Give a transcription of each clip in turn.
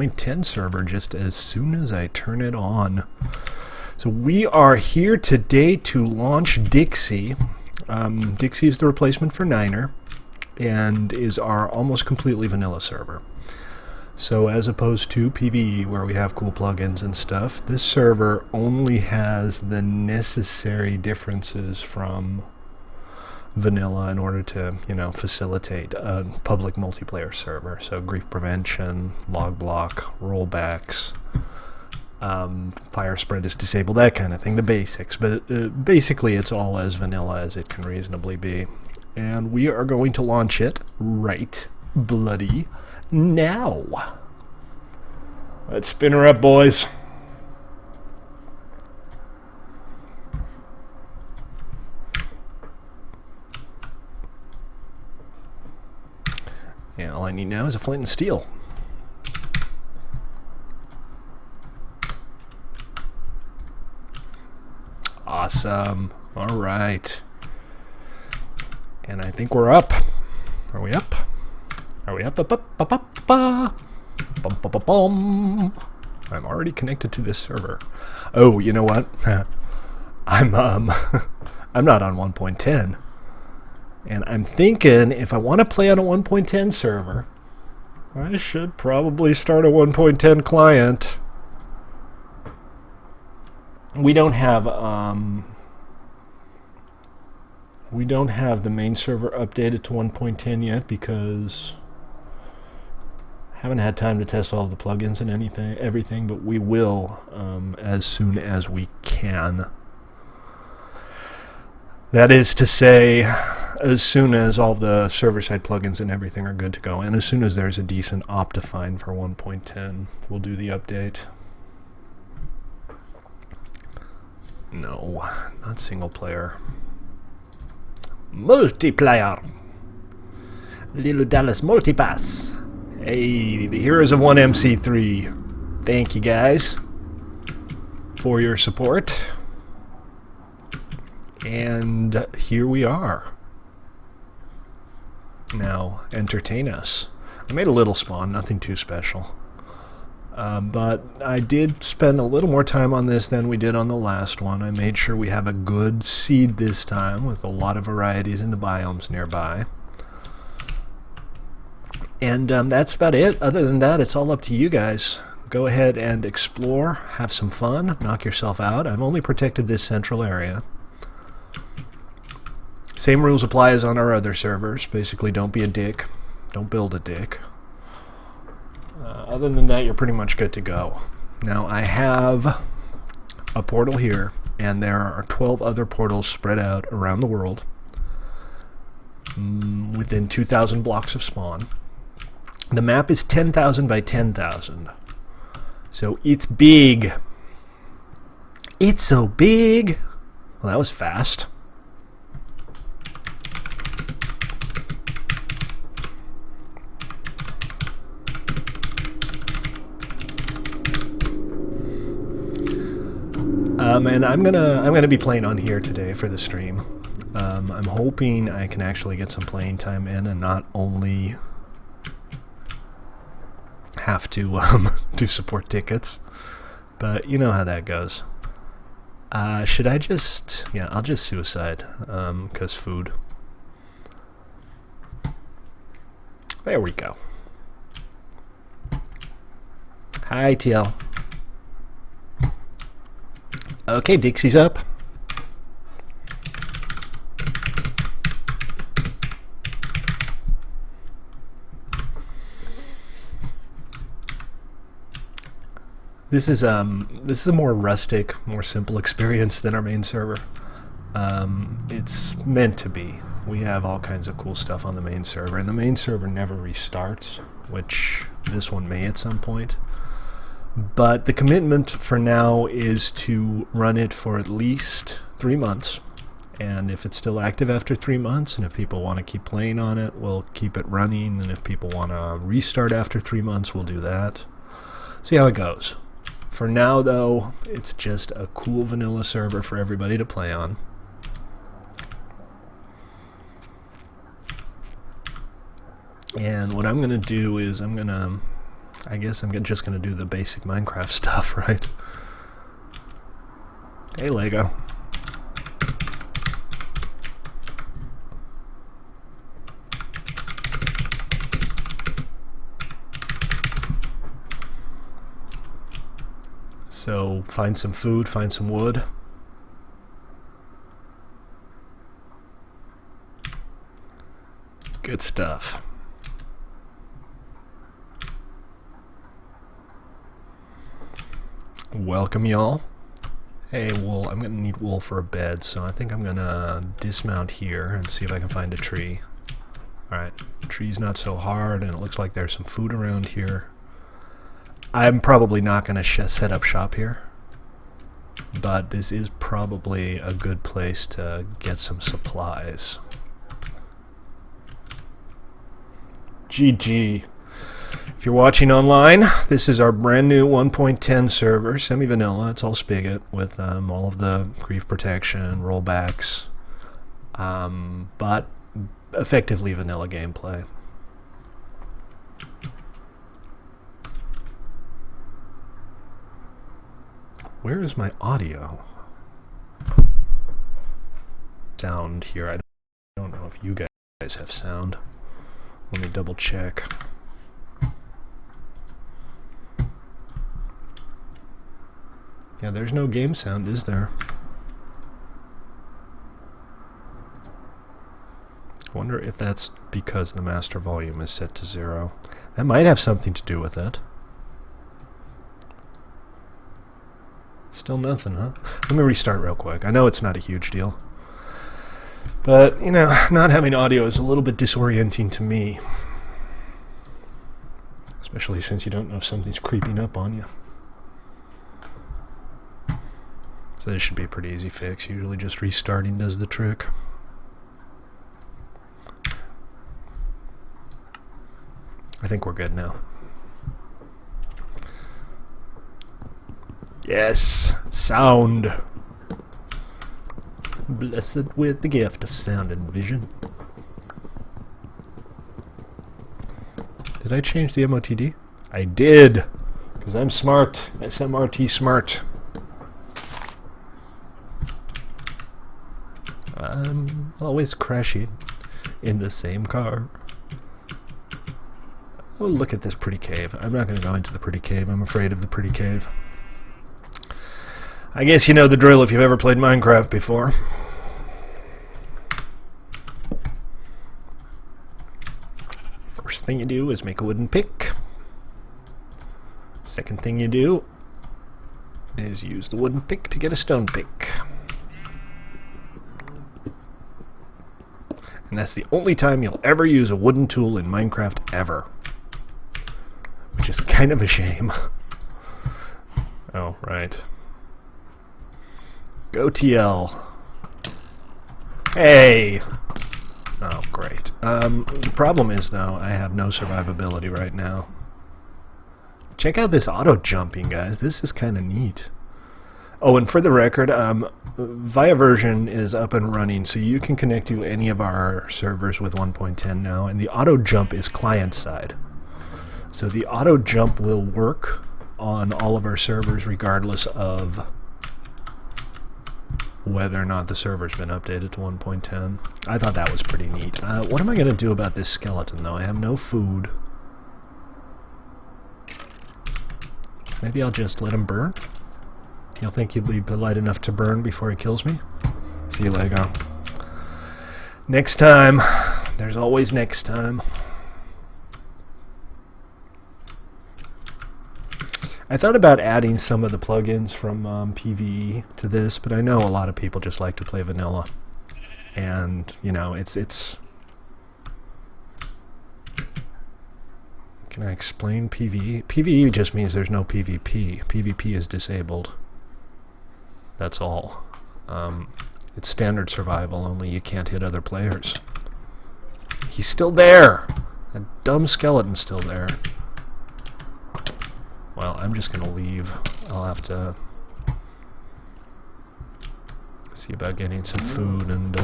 1.10 server just as soon as I turn it on. So we are here today to launch Dixie. Dixie is the replacement for Niner and is our almost completely vanilla server. So as opposed to PvE where we have cool plugins and stuff, this server only has the necessary differences from vanilla in order to, facilitate a public multiplayer server. So grief prevention, log block, rollbacks, fire spread is disabled, that kind of thing, the basics. But basically it's all as vanilla as it can reasonably be. And we are going to launch it right bloody now. Let's spin her up, boys. Yeah, all I need now is a flint and steel. Awesome. All right. And I think we're up. Are we up? Are we up? Up, up, up, up, up. Bum, bum, bum, bum. I'm already connected to this server. Oh, you know what? I'm not on 1.10. And I'm thinking if I want to play on a 1.10 server, I should probably start a 1.10 client. We don't have the main server updated to 1.10 yet because I haven't had time to test all the plugins and everything, but we will as soon as we can. That is to say, as soon as all the server-side plugins and everything are good to go, and as soon as there's a decent Optifine for 1.10, we'll do the update. No, not single player. Multiplayer. Little Dallas Multipass. Hey, the heroes of 1MC3. Thank you guys for your support. And here we are. Now, entertain us. I made a little spawn, nothing too special. But I did spend a little more time on this than we did on the last one. I made sure we have a good seed this time with a lot of varieties in the biomes nearby. And that's about it. Other than that, it's all up to you guys. Go ahead and explore, have some fun, knock yourself out. I've only protected this central area. Same rules apply as on our other servers. Basically, don't be a dick. Don't build a dick. Other than that, you're pretty much good to go. Now, I have a portal here, and there are 12 other portals spread out around the world within 2,000 blocks of spawn. The map is 10,000 by 10,000. So it's big. It's so big. Well, that was fast. And I'm gonna be playing on here today for the stream. I'm hoping I can actually get some playing time in and not only have to do support tickets, but you know how that goes. Should I just... yeah, I'll just suicide, 'cause food. There we go. Hi, TL. Okay, Dixie's up. This is a more rustic, more simple experience than our main server. It's meant to be. We have all kinds of cool stuff on the main server, and the main server never restarts, which this one may at some point. But the commitment for now is to run it for at least 3 months. And if it's still active after 3 months, and if people want to keep playing on it, we'll keep it running. And if people want to restart after 3 months, we'll do that. See how it goes. For now, though, it's just a cool vanilla server for everybody to play on. And what I'm going to do is I'm going to I guess I'm just gonna do the basic Minecraft stuff, right? Hey, Lego. So, find some food, find some wood. Good stuff. Welcome, y'all. Hey, wool. I'm gonna need wool for a bed, so I think I'm gonna dismount here and see if I can find a tree. Alright, tree's not so hard, and it looks like there's some food around here. I'm probably not gonna set up shop here, but this is probably a good place to get some supplies. GG. If you're watching online, this is our brand new 1.10 server, semi-vanilla. It's all Spigot with all of the grief protection, rollbacks, but effectively vanilla gameplay. Where is my audio? Sound here. I don't know if you guys have sound. Let me double check. Yeah, there's no game sound, is there? I wonder if that's because the master volume is set to 0. That might have something to do with it. Still nothing, huh? Let me restart real quick. I know it's not a huge deal. But, you know, not having audio is a little bit disorienting to me. Especially since you don't know if something's creeping up on you. So this should be a pretty easy fix. Usually just restarting does the trick. I think we're good now. Yes, sound. Blessed with the gift of sound and vision. Did I change the MOTD? I did, because I'm smart. SMRT smart. I'm always crashing in the same car. Oh, look at this pretty cave. I'm not going to go into the pretty cave. I'm afraid of the pretty cave. I guess you know the drill if you've ever played Minecraft before. First thing you do is make a wooden pick. Second thing you do is use the wooden pick to get a stone pick. And that's the only time you'll ever use a wooden tool in Minecraft ever. Which is kind of a shame. Oh, right. Go TL. Hey! Oh, great. The problem is, though, I have no survivability right now. Check out this auto-jumping, guys. This is kind of neat. Oh, and for the record, Via version is up and running, so you can connect to any of our servers with 1.10 now, and the auto-jump is client-side. So the auto-jump will work on all of our servers regardless of whether or not the server's been updated to 1.10. I thought that was pretty neat. What am I going to do about this skeleton, though? I have no food. Maybe I'll just let him burn? You'll think he'll be polite enough to burn before he kills me? See you, Lego. Next time. There's always next time. I thought about adding some of the plugins from PvE to this, but I know a lot of people just like to play vanilla. And, you know, it's... Can I explain PvE? PvE just means there's no PvP. PvP is disabled. That's all. It's standard survival, only you can't hit other players. He's still there! That dumb skeleton's still there. Well, I'm just gonna leave. I'll have to see about getting some food and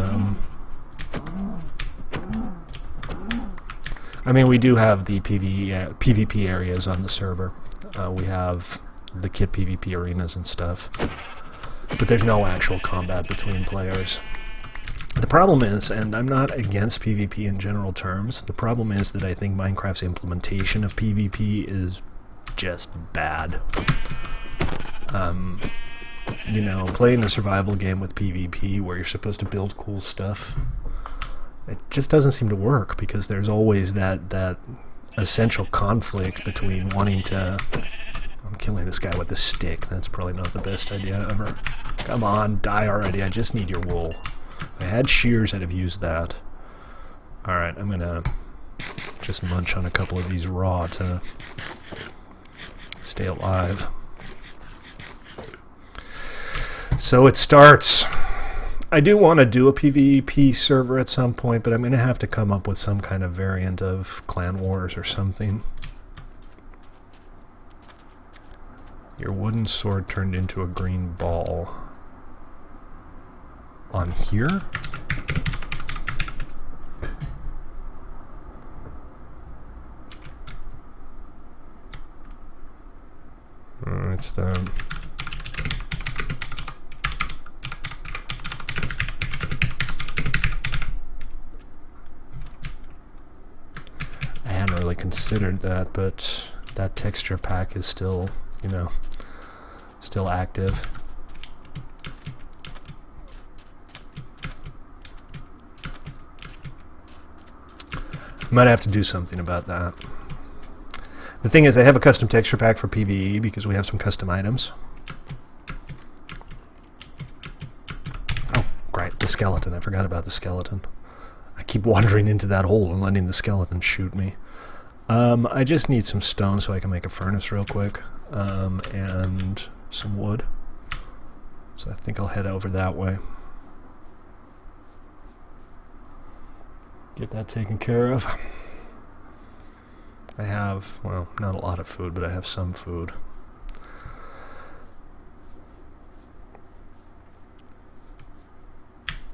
I mean, we do have the PvP areas on the server. We have the kit PvP arenas and stuff. But there's no actual combat between players. The problem is, and I'm not against PvP in general terms, the problem is that I think Minecraft's implementation of PvP is just bad. You know, playing a survival game with PvP where you're supposed to build cool stuff, it just doesn't seem to work because there's always that essential conflict between wanting to... I'm killing this guy with a stick. That's probably not the best idea ever. Come on, die already. I just need your wool. If I had shears, I'd have used that. Alright, I'm gonna just munch on a couple of these raw to stay alive. So it starts. I do want to do a PvP server at some point, but I'm going to have to come up with some kind of variant of Clan Wars or something. Your wooden sword turned into a green ball. On here? It's the... I hadn't really considered that, but that texture pack is still, you know, still active. Might have to do something about that. The thing is, I have a custom texture pack for PvE because we have some custom items. Oh, great, the skeleton. I forgot about the skeleton. I keep wandering into that hole and letting the skeleton shoot me. I just need some stone so I can make a furnace real quick. And some wood. So I think I'll head over that way. Get that taken care of. I have, well, not a lot of food, but I have some food.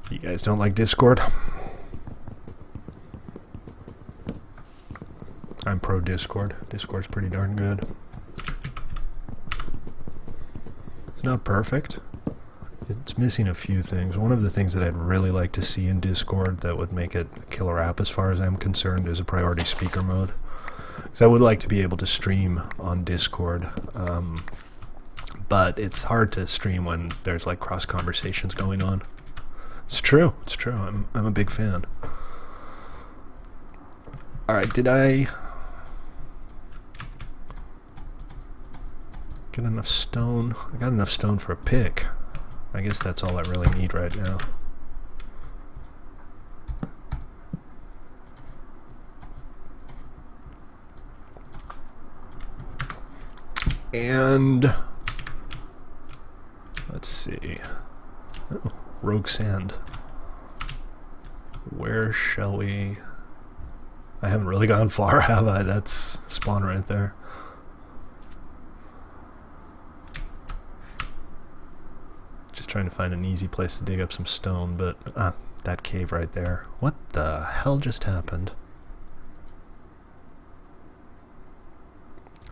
You guys don't like Discord? I'm pro Discord. Discord's pretty darn good. It's not perfect. It's missing a few things. One of the things that I'd really like to see in Discord that would make it a killer app as far as I'm concerned is a priority speaker mode. Because I would like to be able to stream on Discord, but it's hard to stream when there's like cross conversations going on. It's true. It's true. I'm a big fan. All right, did I get enough stone? I got enough stone for a pick. I guess that's all I really need right now. And let's see. Oh, rogue sand. Where shall we? I haven't really gone far, have I? That's spawn right there. Just trying to find an easy place to dig up some stone, but that cave right there. What the hell just happened?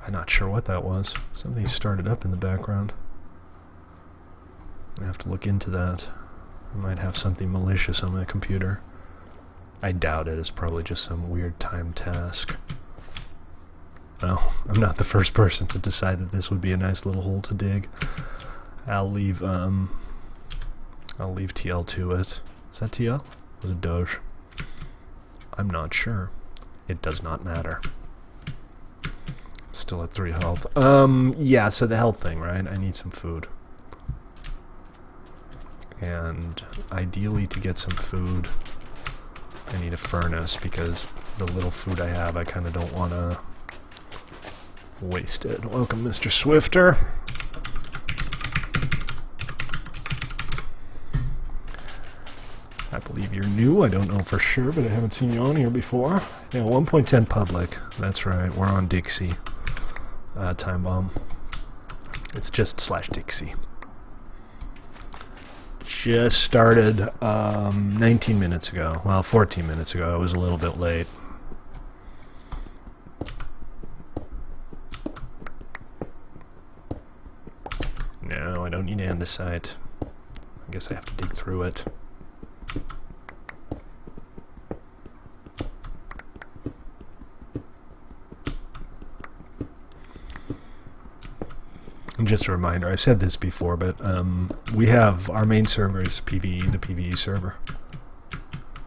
I'm not sure what that was. Something started up in the background. I have to look into that. I might have something malicious on my computer. I doubt it. It's probably just some weird timed task. Well, I'm not the first person to decide that this would be a nice little hole to dig. I'll leave TL to it. Is that TL? Was it Doge? I'm not sure. It does not matter. Still at 3 health. Yeah, so the health thing, right? I need some food. And ideally to get some food, I need a furnace because the little food I have, I kind of don't want to waste it. Welcome, Mr. Swifter. I believe you're new. I don't know for sure, but I haven't seen you on here before. Yeah, 1.10 public. That's right. We're on Dixie. Time bomb. It's just /Dixie. Just started 19 minutes ago. Well, 14 minutes ago. I was a little bit late. No, I don't need andesite. I guess I have to dig through it. And just a reminder, I've said this before, but we have our main server is PvE, the PvE server.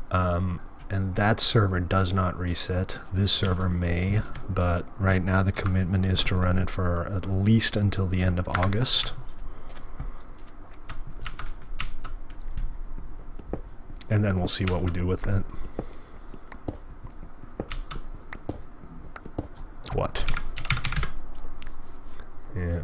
And that server does not reset. This server may, but right now the commitment is to run it for at least until the end of August. And then we'll see what we do with it. What? Yeah.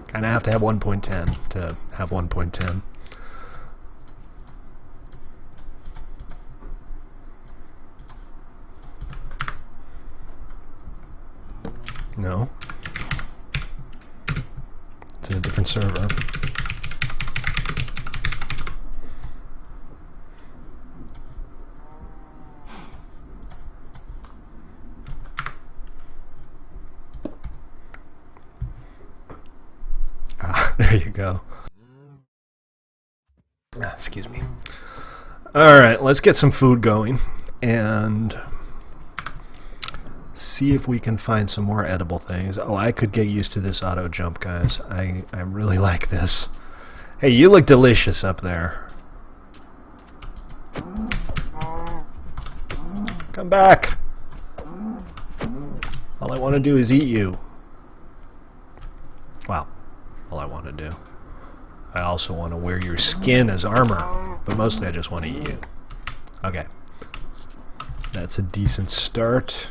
Kind of have to have 1.10 to have 1.10. No. It's in a different server. There you go. Excuse me. Alright, let's get some food going and see if we can find some more edible things. Oh, I could get used to this auto jump, guys. I really like this. Hey, you look delicious up there. Come back. All I want to do is eat you. Wow. All I want to do. I also want to wear your skin as armor, but mostly I just want to eat you. Okay. That's a decent start.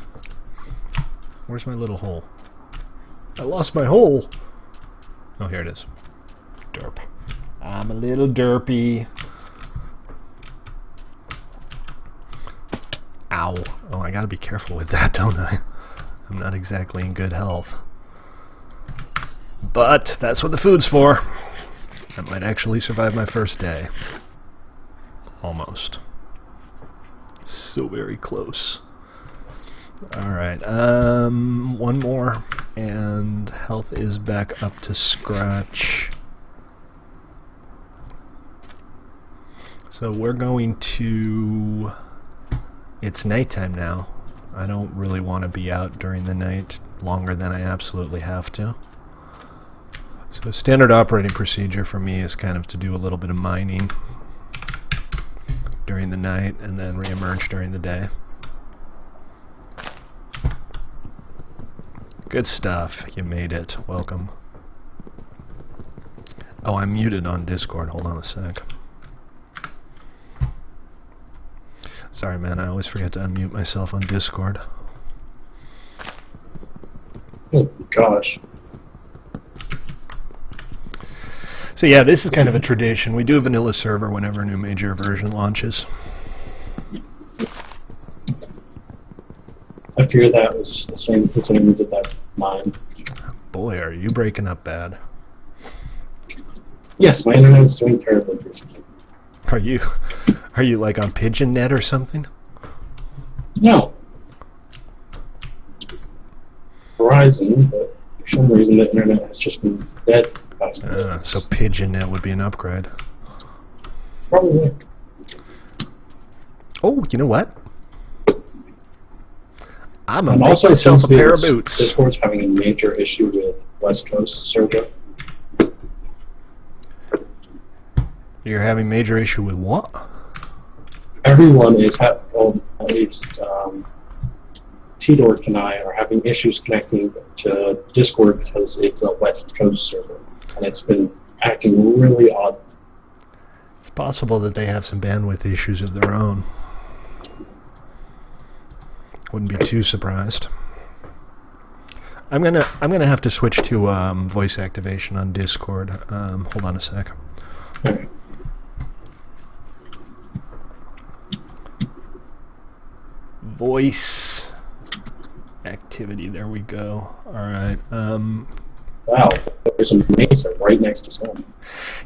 Where's my little hole? I lost my hole! Oh, here it is. Derp. I'm a little derpy. Ow. Oh, I gotta be careful with that, don't I? I'm not exactly in good health. But that's what the food's for. I might actually survive my first day. Almost. So very close. Alright, one more, and health is back up to scratch. So we're going to... It's nighttime now. I don't really want to be out during the night longer than I absolutely have to. So standard operating procedure for me is kind of to do a little bit of mining during the night and then re-emerge during the day. Good stuff. You made it. Welcome. Oh, I'm muted on Discord. Hold on a sec. Sorry, man. I always forget to unmute myself on Discord. Oh, gosh. So yeah, this is kind of a tradition. We do a vanilla server whenever a new major version launches. I fear that was the same considering we did that mine. Boy, are you breaking up bad. Yes, my internet is doing terribly recently. Are you like on PigeonNet or something? No. Verizon, but for some reason the internet has just been dead. So PigeonNet would be an upgrade. Probably. Oh, you know what? I'm gonna And make also, myself a since pair of boots. Discord's having a major issue with West Coast server. You're having major issue with what? Everyone is at least T-Dork and I are having issues connecting to Discord because it's a West Coast server. And it's been acting really odd. It's possible that they have some bandwidth issues of their own. Wouldn't be too surprised. I'm gonna have to switch to voice activation on Discord. Hold on a sec. Okay. Voice activity. There we go. All right. Wow, there's a mesa right next to someone.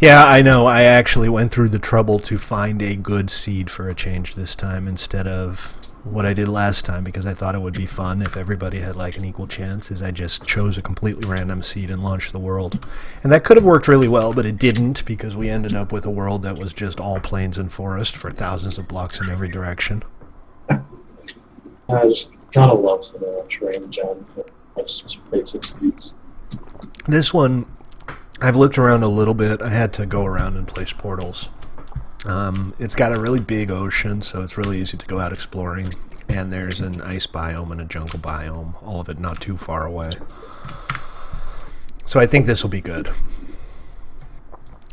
Yeah, I know. I actually went through the trouble to find a good seed for a change this time instead of what I did last time, because I thought it would be fun if everybody had like an equal chance. Is I just chose a completely random seed and launched the world. And that could have worked really well, but it didn't, because we ended up with a world that was just all plains and forest for thousands of blocks in every direction. I just gotta love the terrain gen for just basic seeds. This one, I've looked around a little bit. I had to go around and place portals. It's got a really big ocean, so it's really easy to go out exploring. And there's an ice biome and a jungle biome, all of it not too far away. So I think this will be good.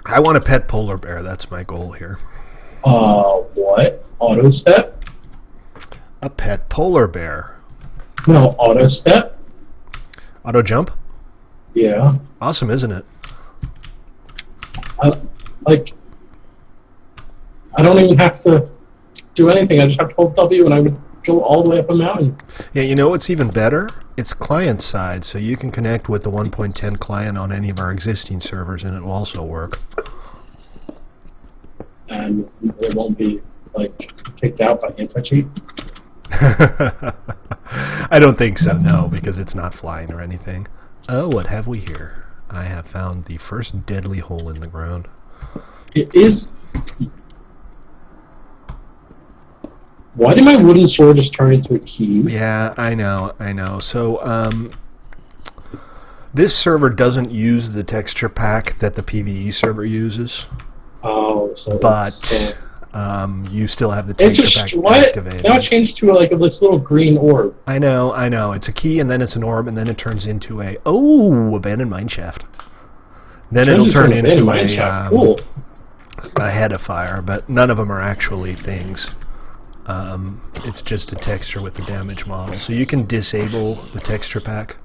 I want a pet polar bear. That's my goal here. What? Auto step? A pet polar bear. No, auto step? Auto jump? Yeah. Awesome, isn't it? I don't even have to do anything. I just have to hold W and I would go all the way up a mountain. Yeah, you know what's even better? It's client side, so you can connect with the 1.10 client on any of our existing servers and it will also work. And it won't be, kicked out by anti-cheat. I don't think so, no, because it's not flying or anything. Oh, what have we here? I have found the first deadly hole in the ground. It is... Why did my wooden sword just turn into a key? Yeah, I know. So, this server doesn't use the texture pack that the PvE server uses. Oh, so but you still have the texture pack activated. Now it changed to this little green orb. I know. It's a key, and then it's an orb, and then it turns into a abandoned mineshaft. Then it'll turn into a head of fire, but none of them are actually things. It's just a texture with the damage model. So you can disable the texture pack.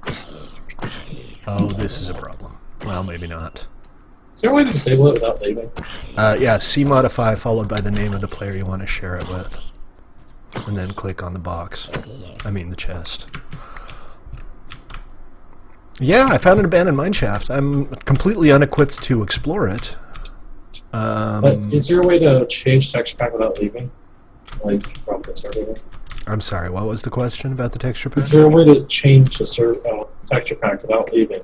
Oh, this is a problem. Well, maybe not. Is there a way to disable it without leaving? Yeah, C-modify followed by the name of the player you want to share it with. And then click on the box. I mean the chest. Yeah, I found an abandoned mineshaft. I'm completely unequipped to explore it. But is there a way to change texture pack without leaving? From the server? I'm sorry, what was the question about the texture pack? Is there a way to change the texture pack without leaving?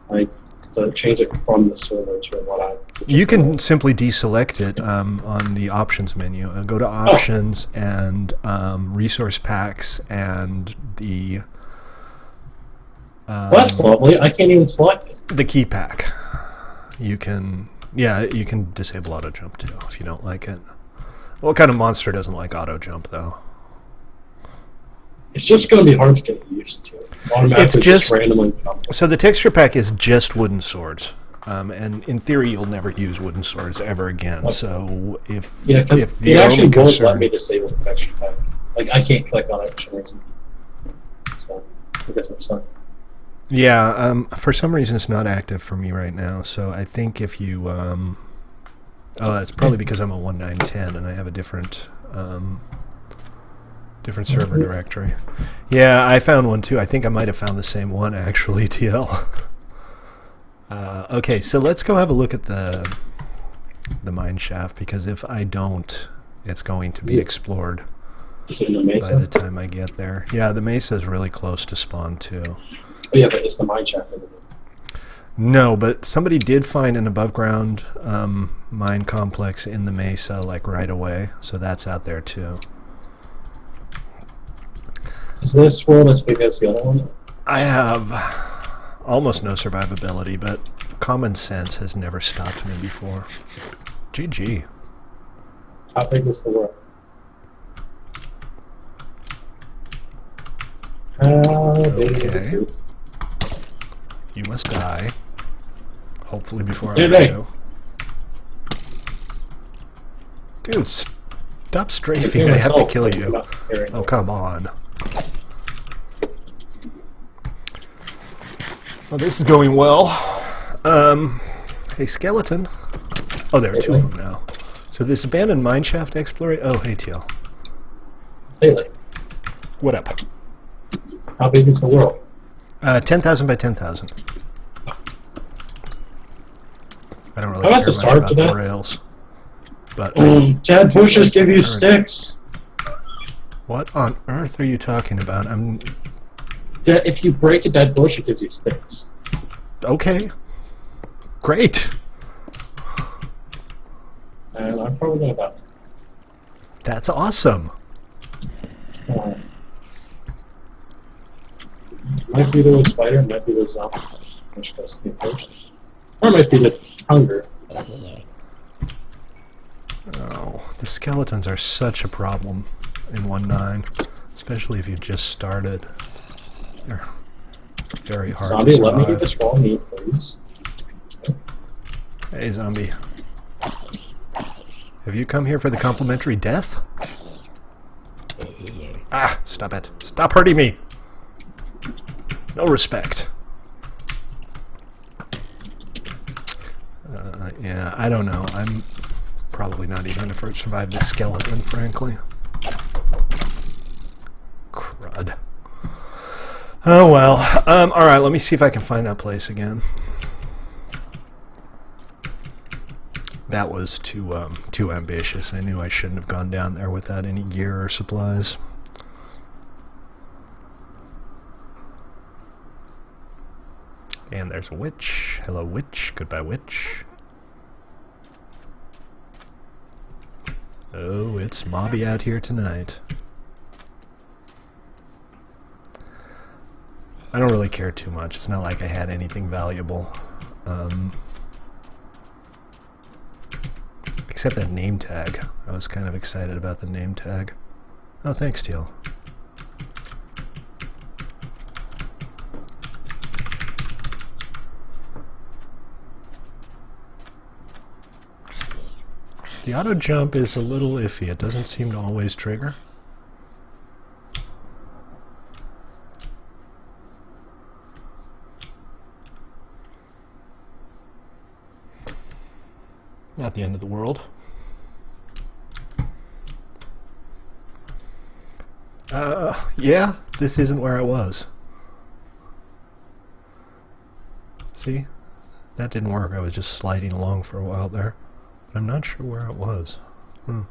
To change it from the server to what I... You can simply deselect it on the options menu. Go to options and resource packs and the... well, that's lovely. I can't even select it. The key pack. You can disable auto jump too if you don't like it. What kind of monster doesn't like auto jump though? It's just going to be hard to get used to. Automatically just randomly jump. So the texture pack is just wooden swords. And in theory, you'll never use wooden swords ever again. Okay. So if it actually won't let me disable the texture pack. I can't click on it for some reason. So I guess I'm stuck. Yeah, for some reason it's not active for me right now. So I think if you... oh, that's probably because I'm a 1910 and I have a different server directory. Yeah, I found one too. I think I might have found the same one actually, TL. Okay, so let's go have a look at the mine shaft, because if I don't, it's going to be explored by the time I get there. Yeah, the mesa is really close to spawn too. Oh yeah, but it's the mine shaft. No, but somebody did find an above ground mine complex in the mesa right away, so that's out there too. Is this world as big as the other one? I have almost no survivability, but common sense has never stopped me before. GG. How big is the world? Okay. You must die. Hopefully before I do. Dude, stop strafing. I have to kill you. Oh, come on. Well, this is going well. Hey, skeleton. Oh, there are two of them now. So this abandoned mineshaft exploration. Oh, hey, TL. Haley. What up? How big is the world? 10,000 by 10,000. I don't I'm really about care to much starve about to the death. rails. But Dead bushes give you current. sticks. What on earth are you talking about? If you break a dead bush, it gives you sticks. Okay. Great. And I'm probably gonna die. That's awesome. Might be the spider, might be the zombie, which does me first. Or it might be the hunger. Oh, the skeletons are such a problem in 1.9, especially if you just started. They're very hard Zombie, to let me survive. get this raw meat, please. Hey, zombie. Have you come here for the complimentary death? Ah, stop it. Stop hurting me. No respect. Yeah, I don't know. I'm probably not even going to survive the skeleton, frankly. Crud. Oh well. Alright, let me see if I can find that place again. That was too ambitious. I knew I shouldn't have gone down there without any gear or supplies. And there's a witch. Hello, witch. Goodbye, witch. Oh, it's mobby out here tonight. I don't really care too much. It's not like I had anything valuable. Except that name tag. I was kind of excited about the name tag. Oh, thanks, Teal. The auto jump is a little iffy. It doesn't seem to always trigger. Not the end of the world. Yeah, this isn't where I was. See? That didn't work. I was just sliding along for a while there. But I'm not sure where it was. I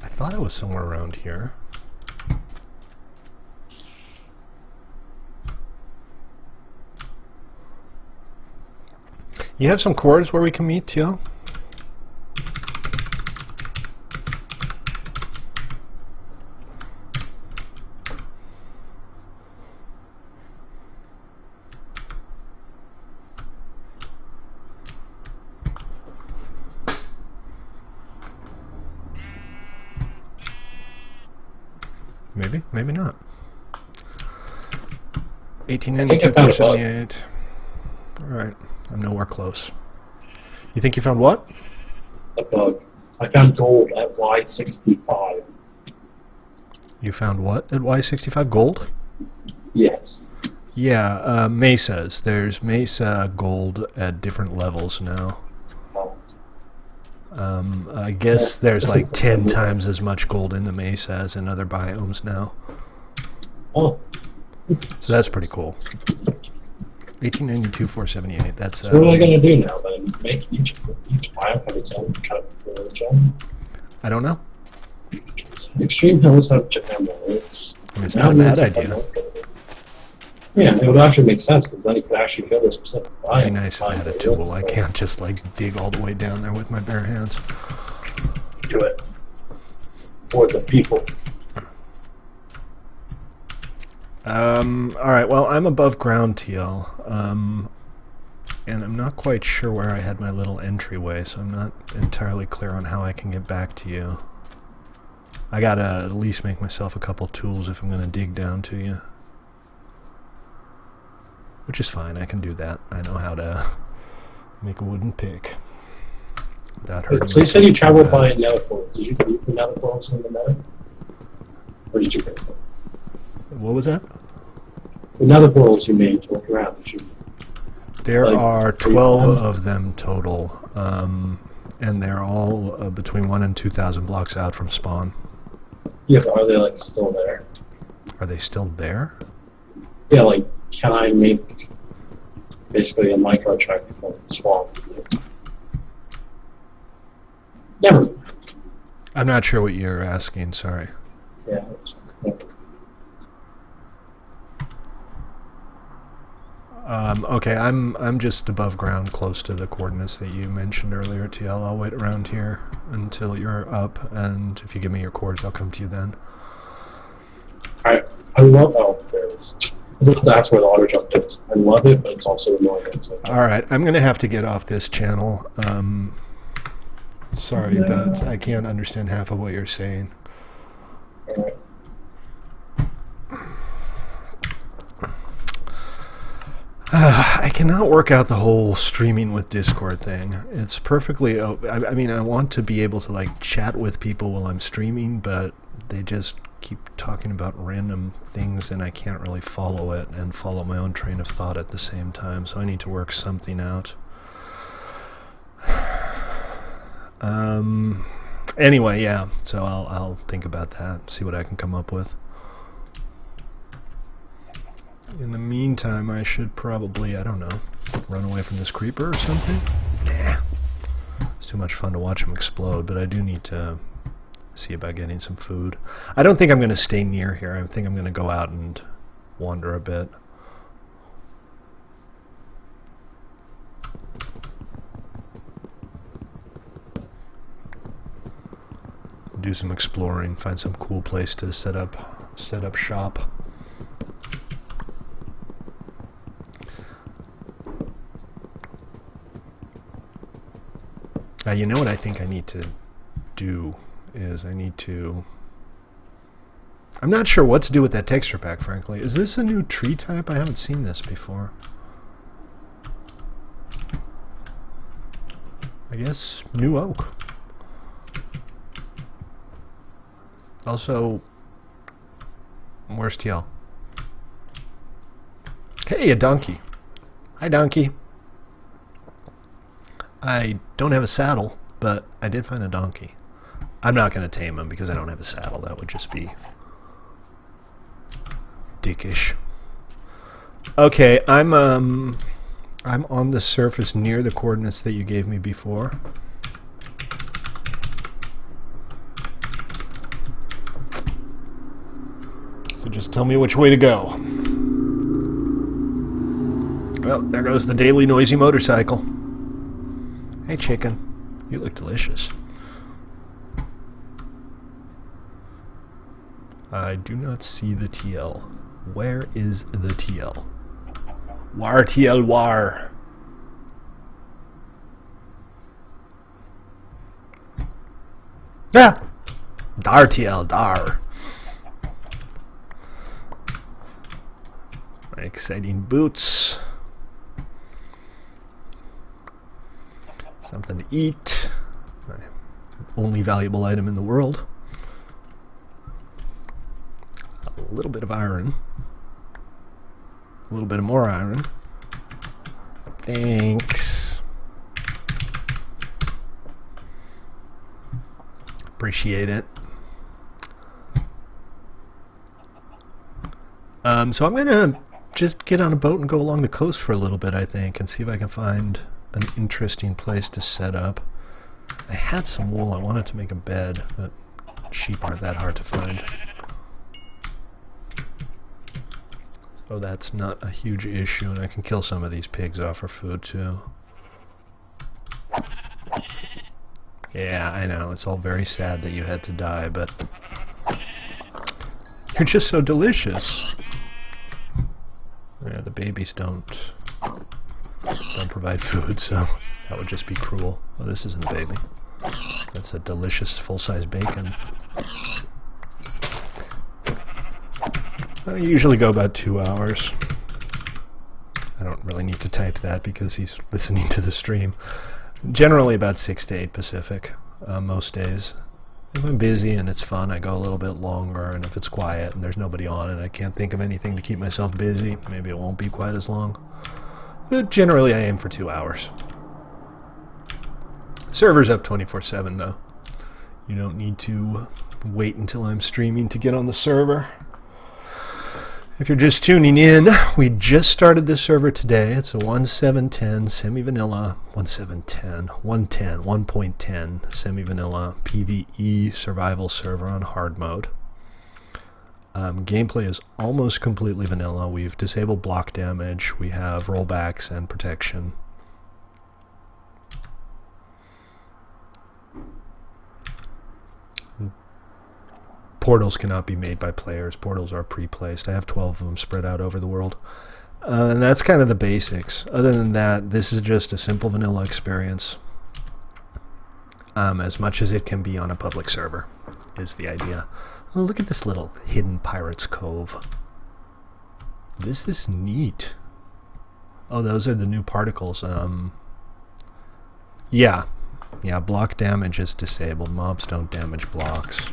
thought it was somewhere around here. You have some chords where we can meet, Teal? Maybe, maybe not. 1892, 478. Alright, I'm nowhere close. You think you found what? A bug. I found gold at Y65. You found what at Y65? Gold? Yes. Yeah, mesas. There's mesa gold at different levels now. I guess there's like 10 times as much gold in the mesa as in other biomes now. Oh. So that's pretty cool. 1892, 478. That's So what am I going to do now then? Make each biome have its own kind of religion? I don't know. Extreme hills have emeralds. I mean, it's not a bad idea. Yeah, it would actually make sense because then you could actually go to a specific biome. It'd be nice if I had a tool. I can't just like dig all the way down there with my bare hands. Do it. For the people. Alright, well, I'm above ground, Teal. And I'm not quite sure where I had my little entryway, so I'm not entirely clear on how I can get back to you. I gotta at least make myself a couple tools if I'm gonna dig down to you. Which is fine, I can do that. I know how to make a wooden pick. Without hurting So you said you myself traveled too by bad. a nether portal. Did you leave the nether portals in the nether? Or did you break them? What was that? The nether portals you made to look around. Did you, There like, are 12 of them total, and they're all between 1,000 and 2,000 blocks out from spawn. yeah, but are they like still there? Are Are they still there? Yeah, like, can I make basically a micro check from swap? Never. I'm not sure what you're asking, sorry. Yeah, never. Okay, I'm just above ground, close to the coordinates that you mentioned earlier, TL. I'll wait around here until you're up, and if you give me your coords, I'll come to you then. I love. Oh, there it is. That's where the auto jump is. I love it, but it's also annoying. All right, I'm gonna have to get off this channel. Sorry, but I can't understand half of what you're saying. All right. I cannot work out the whole streaming with Discord thing. It's perfectly. I mean, I want to be able to like chat with people while I'm streaming, but they just keep talking about random things, and I can't really follow it and follow my own train of thought at the same time. So I need to work something out. Anyway, yeah. So I'll think about that. See what I can come up with. In the meantime, I should probably, I don't know, run away from this creeper or something? Nah. It's too much fun to watch him explode, but I do need to see about getting some food. I don't think I'm going to stay near here. I think I'm going to go out and wander a bit. Do some exploring, find some cool place to set up shop. You know what I think I need to do is I'm not sure what to do with that texture pack, frankly. Is this a new tree type? I haven't seen this before. I guess new oak. Also, where's TL? Hey, a donkey. Hi, donkey. I don't have a saddle, but I did find a donkey. I'm not going to tame him because I don't have a saddle. That would just be dickish. Okay, I'm on the surface near the coordinates that you gave me before. So just tell me which way to go. Well, there goes the daily noisy motorcycle. Hey, chicken. You look delicious. I do not see the TL. Where is the TL? War TL war. Ah! Dar TL, dar. Exciting boots. Something to eat. My only valuable item in the world. A little bit of iron. A little bit of more iron. Thanks. Appreciate it. So I'm gonna just get on a boat and go along the coast for a little bit, I think, and see if I can find an interesting place to set up. I had some wool. I wanted to make a bed, but sheep aren't that hard to find. So that's not a huge issue, and I can kill some of these pigs off for food too. Yeah, I know, it's all very sad that you had to die, but you're just so delicious. Yeah, the babies don't provide food, so that would just be cruel. Oh, this isn't a baby. That's a delicious full-size bacon. I usually go about 2 hours. I don't really need to type that because he's listening to the stream. Generally about 6 to 8 Pacific, most days. If I'm busy and it's fun, I go a little bit longer, and if it's quiet and there's nobody on and I can't think of anything to keep myself busy, maybe it won't be quite as long. But generally I aim for 2 hours. Server's up 24/7 though. You don't need to wait until I'm streaming to get on the server. If you're just tuning in, we just started this server today. It's a 1.7.10 semi-vanilla, 1.10 semi-vanilla PvE survival server on hard mode. Gameplay is almost completely vanilla. We've disabled block damage. We have rollbacks and protection. Portals cannot be made by players. Portals are pre-placed. I have 12 of them spread out over the world. And that's kind of the basics. Other than that, this is just a simple vanilla experience. As much as it can be on a public server is the idea. Oh, look at this little hidden pirate's cove. This is neat. Oh, those are the new particles. Yeah, block damage is disabled. Mobs don't damage blocks.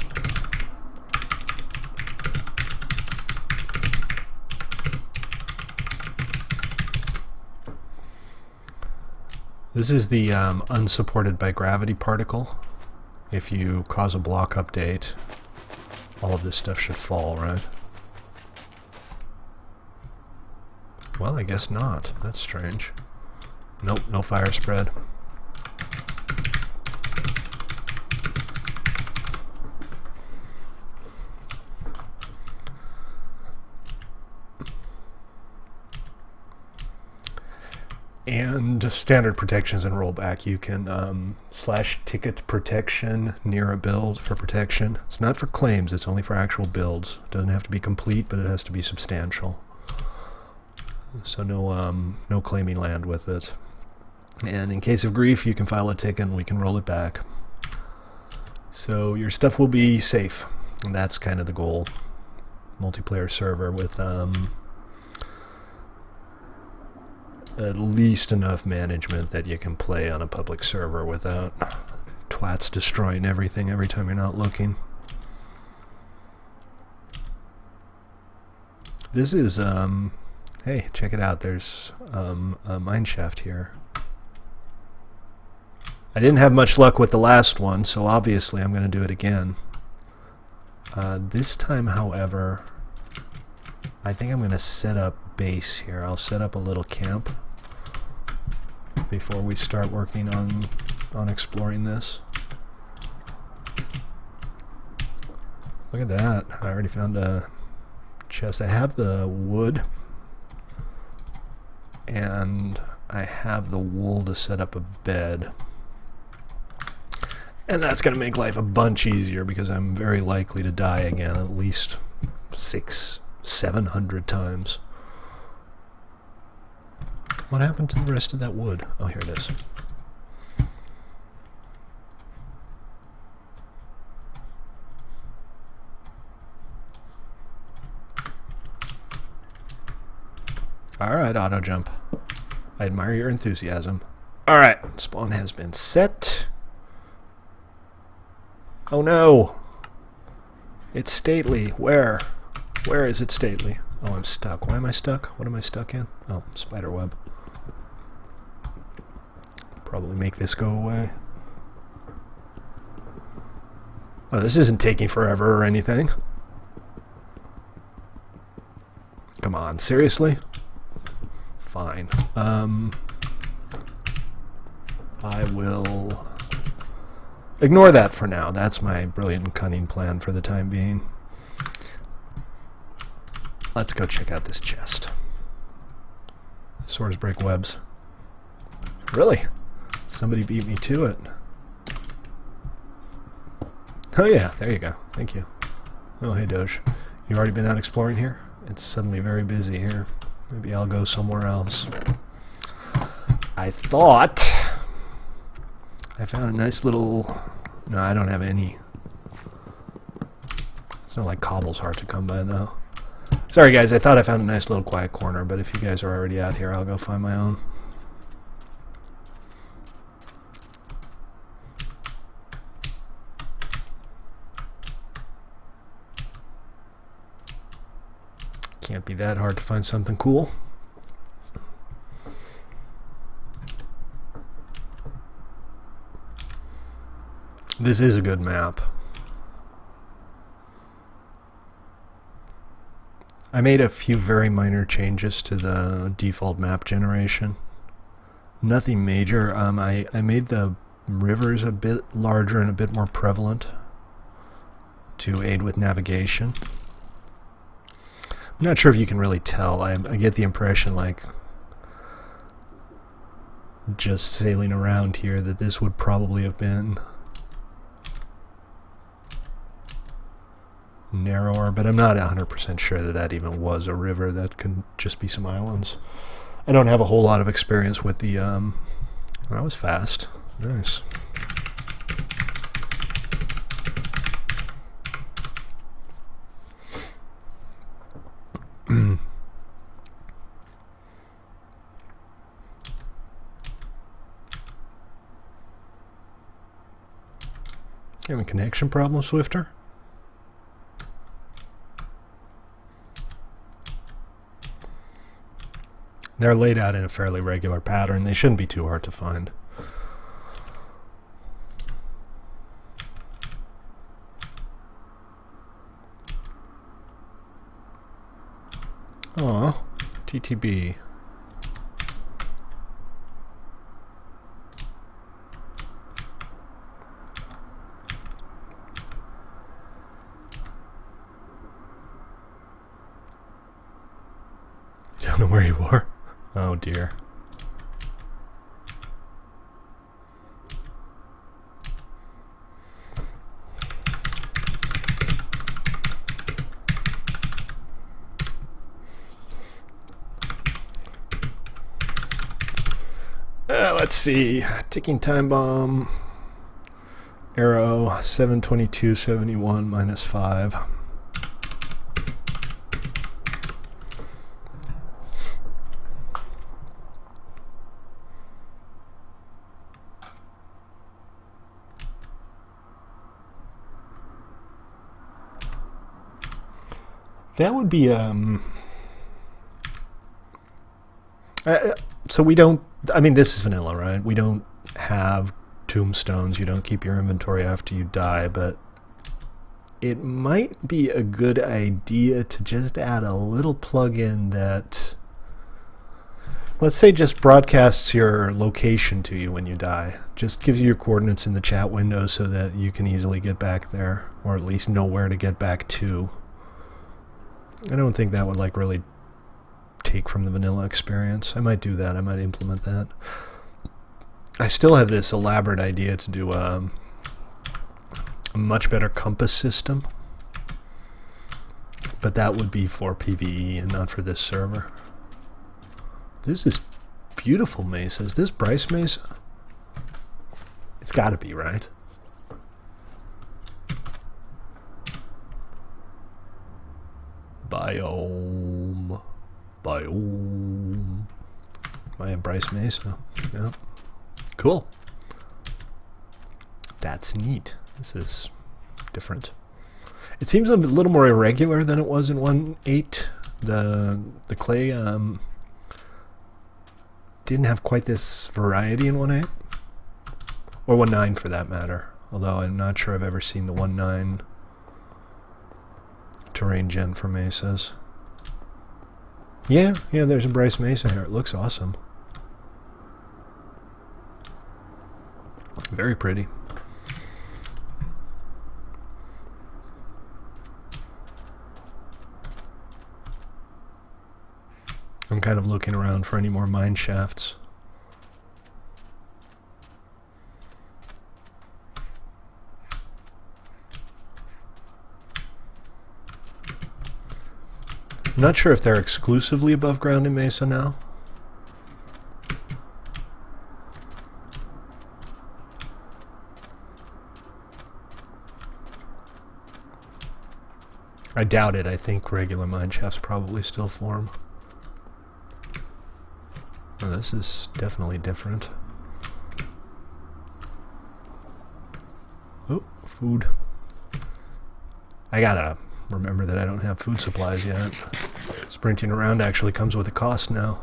This is the unsupported by gravity particle. If you cause a block update, all of this stuff should fall, right? Well, I guess not. That's strange. Nope, no fire spread. And standard protections and rollback. You can slash ticket protection near a build for protection. It's not for claims, it's only for actual builds. It doesn't have to be complete, but it has to be substantial. So no claiming land with it. And in case of grief, you can file a ticket and we can roll it back. So your stuff will be safe. And that's kind of the goal. Multiplayer server with at least enough management that you can play on a public server without twats destroying everything every time you're not looking. This is, hey, check it out. There's a mine shaft here. I didn't have much luck with the last one, so obviously I'm going to do it again. This time, however, I think I'm going to set up base here. I'll set up a little camp before we start working on exploring this. Look at that. I already found a chest. I have the wood and I have the wool to set up a bed. And that's going to make life a bunch easier because I'm very likely to die again at least 600-700 times. What happened to the rest of that wood? Oh, here it is. Alright, auto jump. I admire your enthusiasm. Alright, spawn has been set. Oh no! It's stately. Where? Where is it stately? Oh, I'm stuck. Why am I stuck? What am I stuck in? Oh, spider web. Probably make this go away. Oh, this isn't taking forever or anything. Come on, seriously? Fine. I will ignore that for now. That's my brilliant and cunning plan for the time being. Let's go check out this chest. Swords break webs. Really? Somebody beat me to it. Oh yeah, there you go. Thank you. Oh hey Doge. You've already been out exploring here? It's suddenly very busy here. Maybe I'll go somewhere else. I thought I found a nice little... No, I don't have any. It's not like cobble's hard to come by though. Sorry guys, I thought I found a nice little quiet corner, but if you guys are already out here, I'll go find my own. Can't be that hard to find something cool. This is a good map. I made a few very minor changes to the default map generation. Nothing major. I made the rivers a bit larger and a bit more prevalent to aid with navigation. I'm not sure if you can really tell. I get the impression, like, just sailing around here, that this would probably have been narrower, but I'm not 100% sure that that even was a river. That could just be some islands. I don't have a whole lot of experience with the that was fast. Nice. Having connection problem, Swifter? They're laid out in a fairly regular pattern. They shouldn't be too hard to find. Aw, TTB. Don't know where you are. Oh dear. Let's see. Ticking time bomb. Arrow 722.71 minus 5. That would be so we don't, I mean, this is vanilla, right? We don't have tombstones. You don't keep your inventory after you die, but it might be a good idea to just add a little plugin that, let's say, just broadcasts your location to you when you die. Just gives you your coordinates in the chat window so that you can easily get back there, or at least know where to get back to. I don't think that would like really take from the vanilla experience. I might do that. I might implement that. I still have this elaborate idea to do a much better compass system, but that would be for PvE and not for this server. This is beautiful mesa. Is this Bryce Mesa? It's got to be, right? Biome. I have Bryce Mesa. Yeah. Cool. That's neat. This is different. It seems a little more irregular than it was in 1.8. The clay didn't have quite this variety in 1.8. Or 1.9 for that matter. Although I'm not sure I've ever seen the 1.9 terrain gen for mesas. Yeah, there's a Bryce Mesa here. It looks awesome. Very pretty. I'm kind of looking around for any more mine shafts. I'm not sure if they're exclusively above ground in Mesa now. I doubt it. I think regular mine shafts probably still form. Oh, this is definitely different. Oh, food. I gotta remember that I don't have food supplies yet. Sprinting around actually comes with a cost now.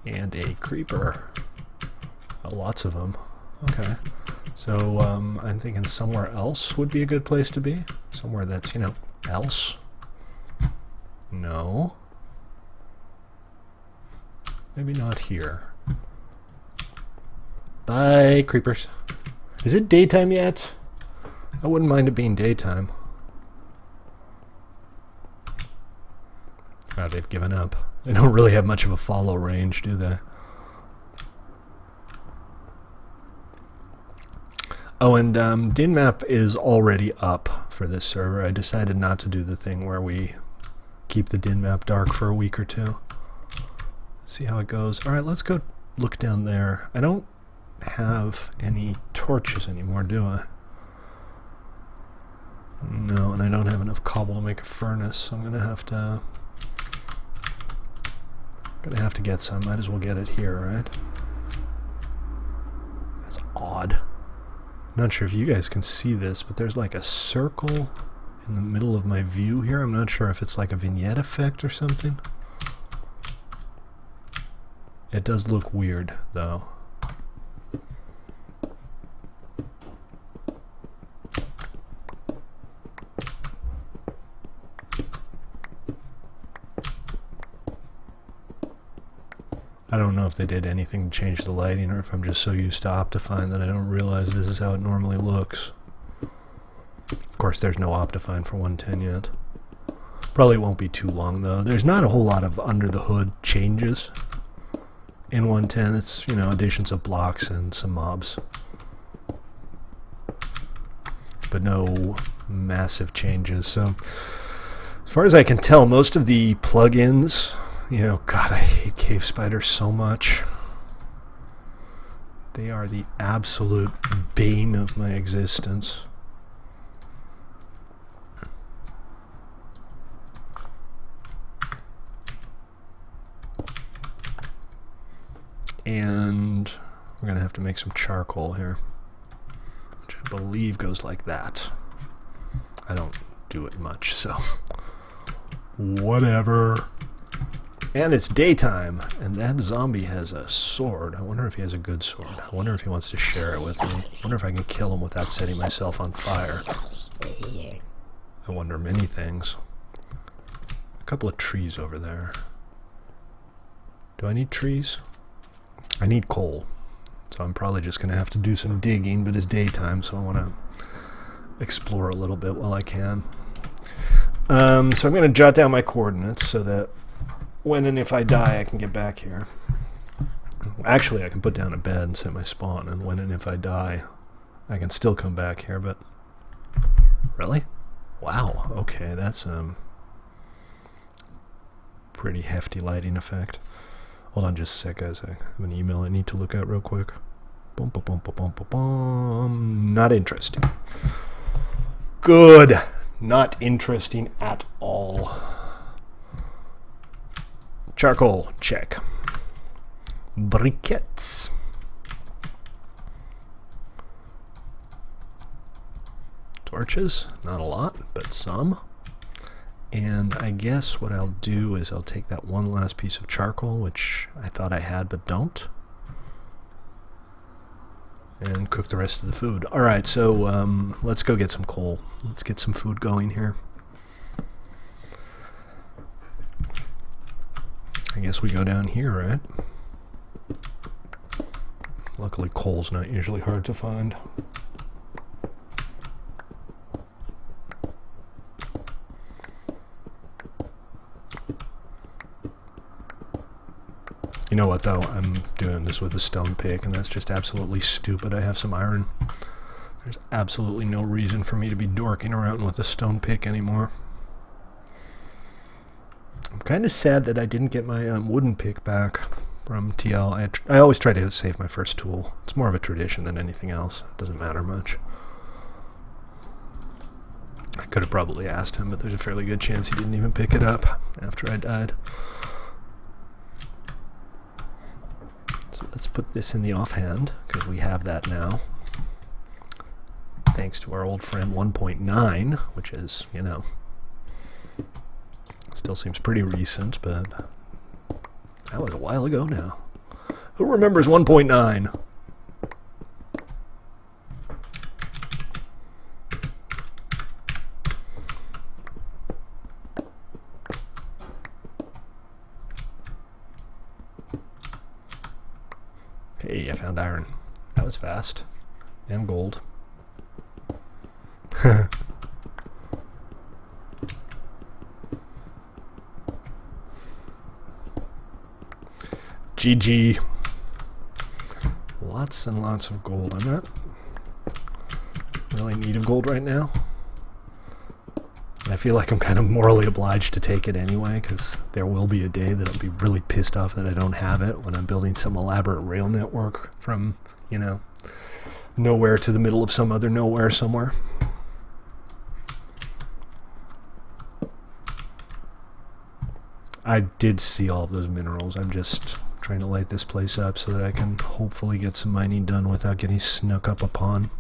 And a creeper. Oh, lots of them. Okay. So I'm thinking somewhere else would be a good place to be. Somewhere that's, you know, else. No. Maybe not here. Bye, creepers. Is it daytime yet? I wouldn't mind it being daytime. Ah, they've given up. They don't really have much of a follow range, do they? Oh, and DinMap is already up for this server. I decided not to do the thing where we keep the DinMap dark for a week or two. See how it goes. Alright, let's go look down there. I don't have any torches anymore, do I? No, and I don't have enough cobble to make a furnace, so I'm gonna have to get some. Might as well get it here, right? That's odd. Not sure if you guys can see this, but there's like a circle in the middle of my view here. I'm not sure if it's like a vignette effect or something. It does look weird, though. I don't know if they did anything to change the lighting or if I'm just so used to Optifine that I don't realize this is how it normally looks. Of course, there's no Optifine for 110 yet. Probably won't be too long, though. There's not a whole lot of under-the-hood changes in 110. It's, you know, additions of blocks and some mobs. But no massive changes. So, as far as I can tell, most of the plugins... You know, God, I hate cave spiders so much. They are the absolute bane of my existence. And we're going to have to make some charcoal here, which I believe goes like that. I don't do it much, so whatever. And it's daytime, and that zombie has a sword. I wonder if he has a good sword. I wonder if he wants to share it with me. I wonder if I can kill him without setting myself on fire. I wonder many things. A couple of trees over there. Do I need trees? I need coal. So I'm probably just going to have to do some digging, but it's daytime, so I want to explore a little bit while I can. So I'm going to jot down my coordinates so that when and if I die, I can get back here. Actually, I can put down a bed and set my spawn, and when and if I die, I can still come back here, but... Really? Wow, okay, that's pretty hefty lighting effect. Hold on just a sec, guys. I have an email I need to look at real quick. Boom, boom, boom, boom, boom, boom, boom. Not interesting. Good. Not interesting at all. Charcoal, check. Briquettes. Torches, not a lot, but some. And I guess what I'll do is I'll take that one last piece of charcoal, which I thought I had but don't, and cook the rest of the food. Alright, so let's go get some coal. Let's get some food going here. I guess we go down here, right? Luckily coal's not usually hard to find. You know what though, I'm doing this with a stone pick and that's just absolutely stupid. I have some iron. There's absolutely no reason for me to be dorking around with a stone pick anymore. I'm kind of sad that I didn't get my wooden pick back from TL. I always try to save my first tool. It's more of a tradition than anything else. It doesn't matter much. I could have probably asked him, but there's a fairly good chance he didn't even pick it up after I died. So let's put this in the offhand, because we have that now. Thanks to our old friend 1.9, which is, you know, still seems pretty recent, but that was a while ago now. Who remembers 1.9? Hey, I found iron. That was fast. And gold. GG. Lots and lots of gold. I'm not really in need of gold right now. I feel like I'm kind of morally obliged to take it anyway, because there will be a day that I'll be really pissed off that I don't have it when I'm building some elaborate rail network from, you know, nowhere to the middle of some other nowhere somewhere. I did see all of those minerals. I'm just trying to light this place up so that I can hopefully get some mining done without getting snuck up upon.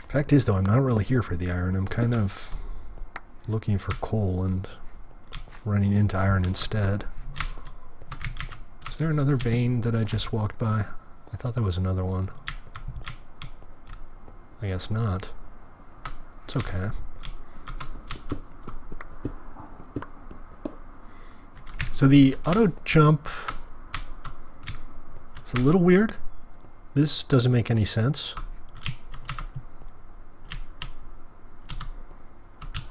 Fact is, though, I'm not really here for the iron. I'm kind of looking for coal and running into iron instead. Is there another vein that I just walked by? I thought there was another one. I guess not. It's okay. So the auto jump is a little weird. This doesn't make any sense.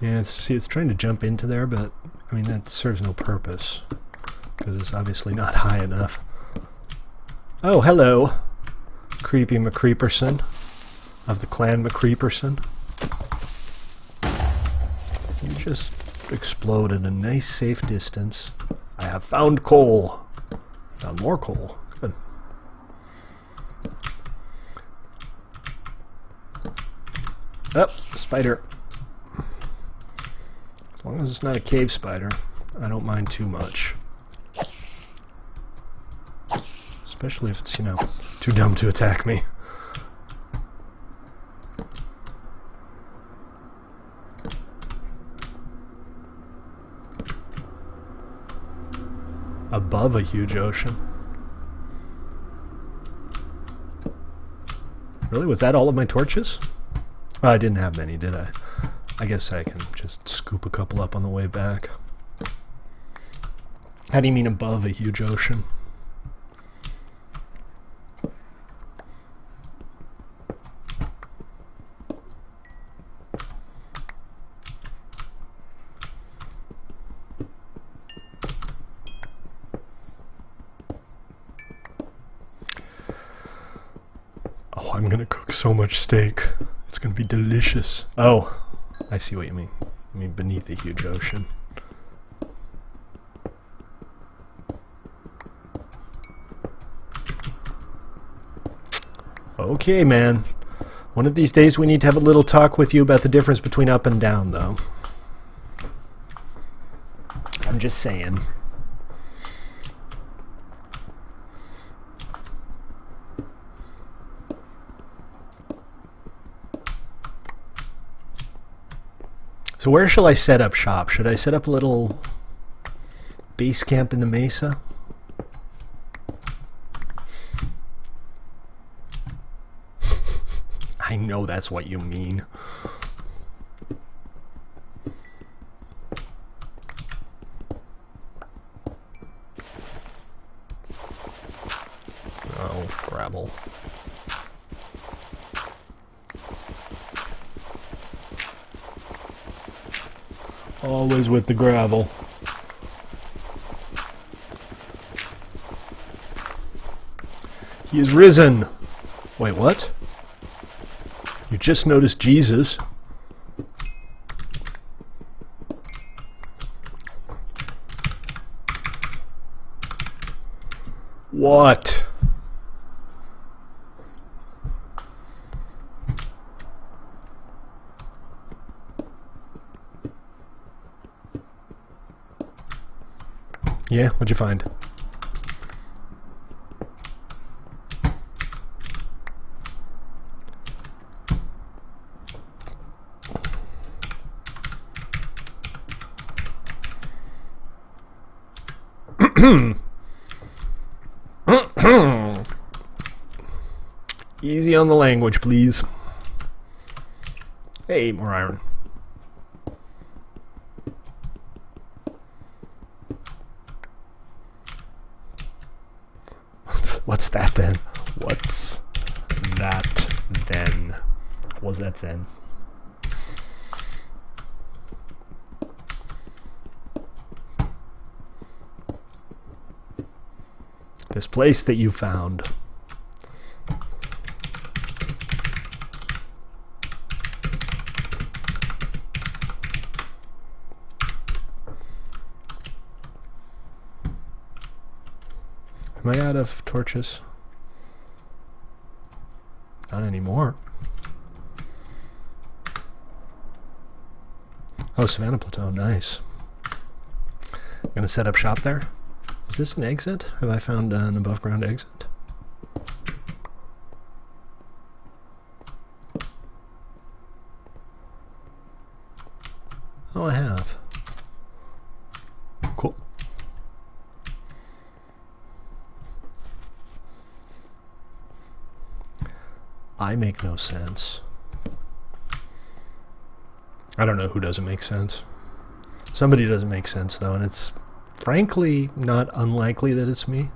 Yeah, it's trying to jump into there, but I mean that serves no purpose because it's obviously not high enough. Oh, hello, Creepy McCreeperson of the Clan McCreeperson. You just explode at a nice safe distance. I have found coal. Found more coal. Good. Oh, spider. As long as it's not a cave spider, I don't mind too much. Especially if it's, you know, too dumb to attack me. Above a huge ocean. Really? Was that all of my torches? Oh, I didn't have many, did I? I guess I can just scoop a couple up on the way back. How do you mean above a huge ocean? Oh, I'm gonna cook so much steak. It's gonna be delicious. Oh, I see what you mean. I mean beneath a huge ocean. Okay, man. One of these days we need to have a little talk with you about the difference between up and down, though. I'm just saying. So where shall I set up shop? Should I set up a little base camp in the mesa? I know that's what you mean. Oh, gravel. Always with the gravel. He is risen. Wait, what? You just noticed Jesus. What? Yeah, what'd you find? Easy on the language, please. Hey, more iron. Was that Zen? This place that you found. Am I out of torches? Not anymore. Oh, Savannah Plateau, nice. I'm gonna set up shop there. Is this an exit? Have I found an above ground exit? Oh, I have. Cool. I make no sense. I don't know who doesn't make sense. Somebody doesn't make sense, though, and it's frankly not unlikely that it's me.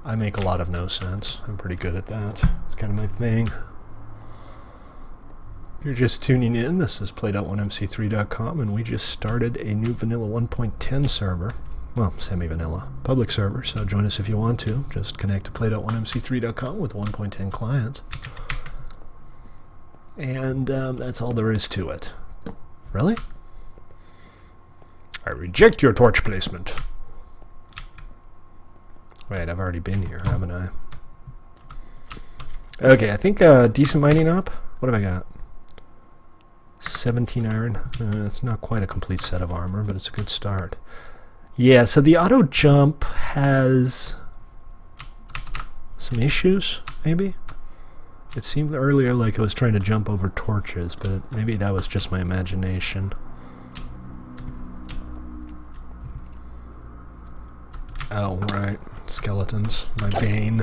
I make a lot of no sense. I'm pretty good at that. It's kind of my thing. If you're just tuning in, this is Play.1MC3.com, and we just started a new vanilla 1.10 server. Well, semi-vanilla public server, so join us if you want to. Just connect to Play.1MC3.com with 1.10 client. And that's all there is to it. Really? I reject your torch placement. Wait, I've already been here, haven't I? Okay, I think decent mining up. What have I got? 17 iron. It's not quite a complete set of armor, but it's a good start. Yeah, so the auto jump has some issues, maybe? It seemed earlier like I was trying to jump over torches, but maybe that was just my imagination. Oh, right. Skeletons. My bane.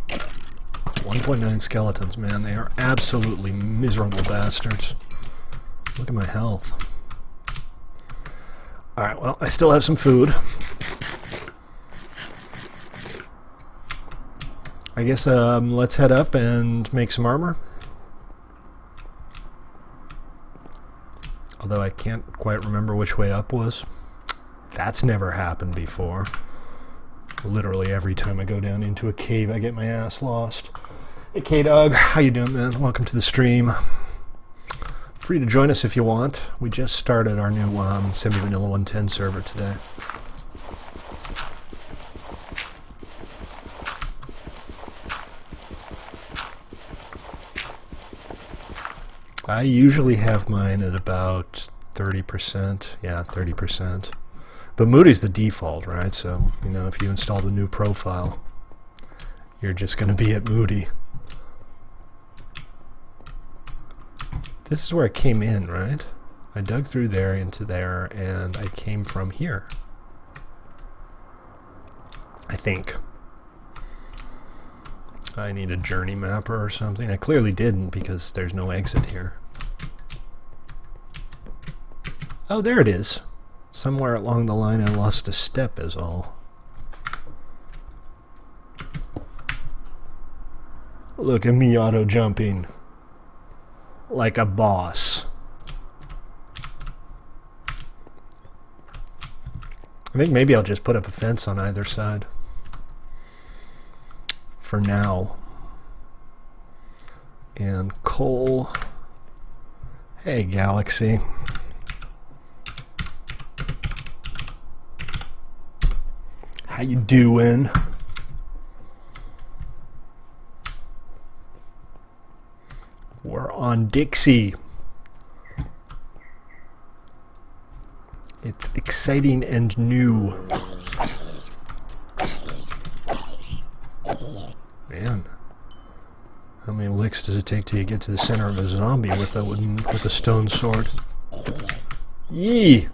1.9 skeletons, man. They are absolutely miserable bastards. Look at my health. Alright, well, I still have some food. I guess let's head up and make some armor. Although I can't quite remember which way up was. That's never happened before. Literally every time I go down into a cave, I get my ass lost. Hey K-Dog, how you doing, man? Welcome to the stream. Free to join us if you want. We just started our new semi-vanilla 110 server today. I usually have mine at about 30%. Yeah, 30%. But Moody's the default, right? So, you know, if you install the new profile, you're just going to be at Moody. This is where I came in, right? I dug through there into there, and I came from here. I think. I need a journey mapper or something. I clearly didn't because there's no exit here. Oh, there it is. Somewhere along the line I lost a step is all. Look at me auto jumping. Like a boss. I think maybe I'll just put up a fence on either side. For now. And coal. Hey, Galaxy. How you doing? We're on Dixie. It's exciting and new. Man, how many licks does it take till you get to the center of a zombie with a stone sword? Yee!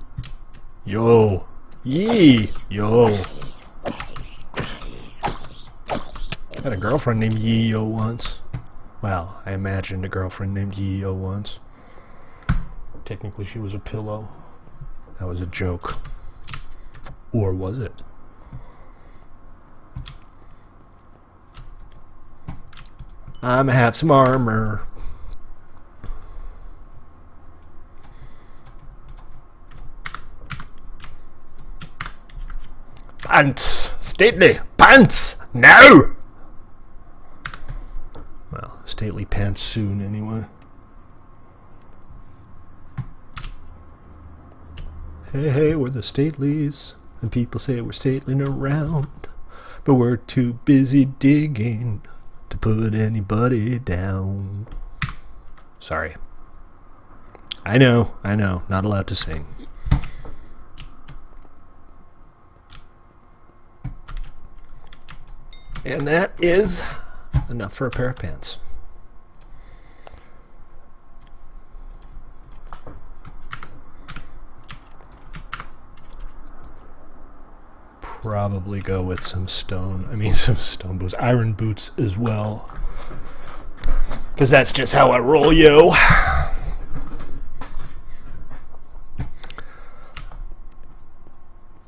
Yo! Yee! Yo! I had a girlfriend named Yee-Yo once. Well, I imagined a girlfriend named Yee-Yo once. Technically, she was a pillow. That was a joke. Or was it? I'ma have some armor. Pants! Stately! Pants! Now! Well, stately pants soon, anyway. Hey, hey, we're the Stateleys, and people say we're statelying around, but we're too busy digging to put anybody down. Sorry. I know, not allowed to sing. And that is enough for a pair of pants. Probably go with some stone boots, iron boots as well. Because that's just how I roll, yo.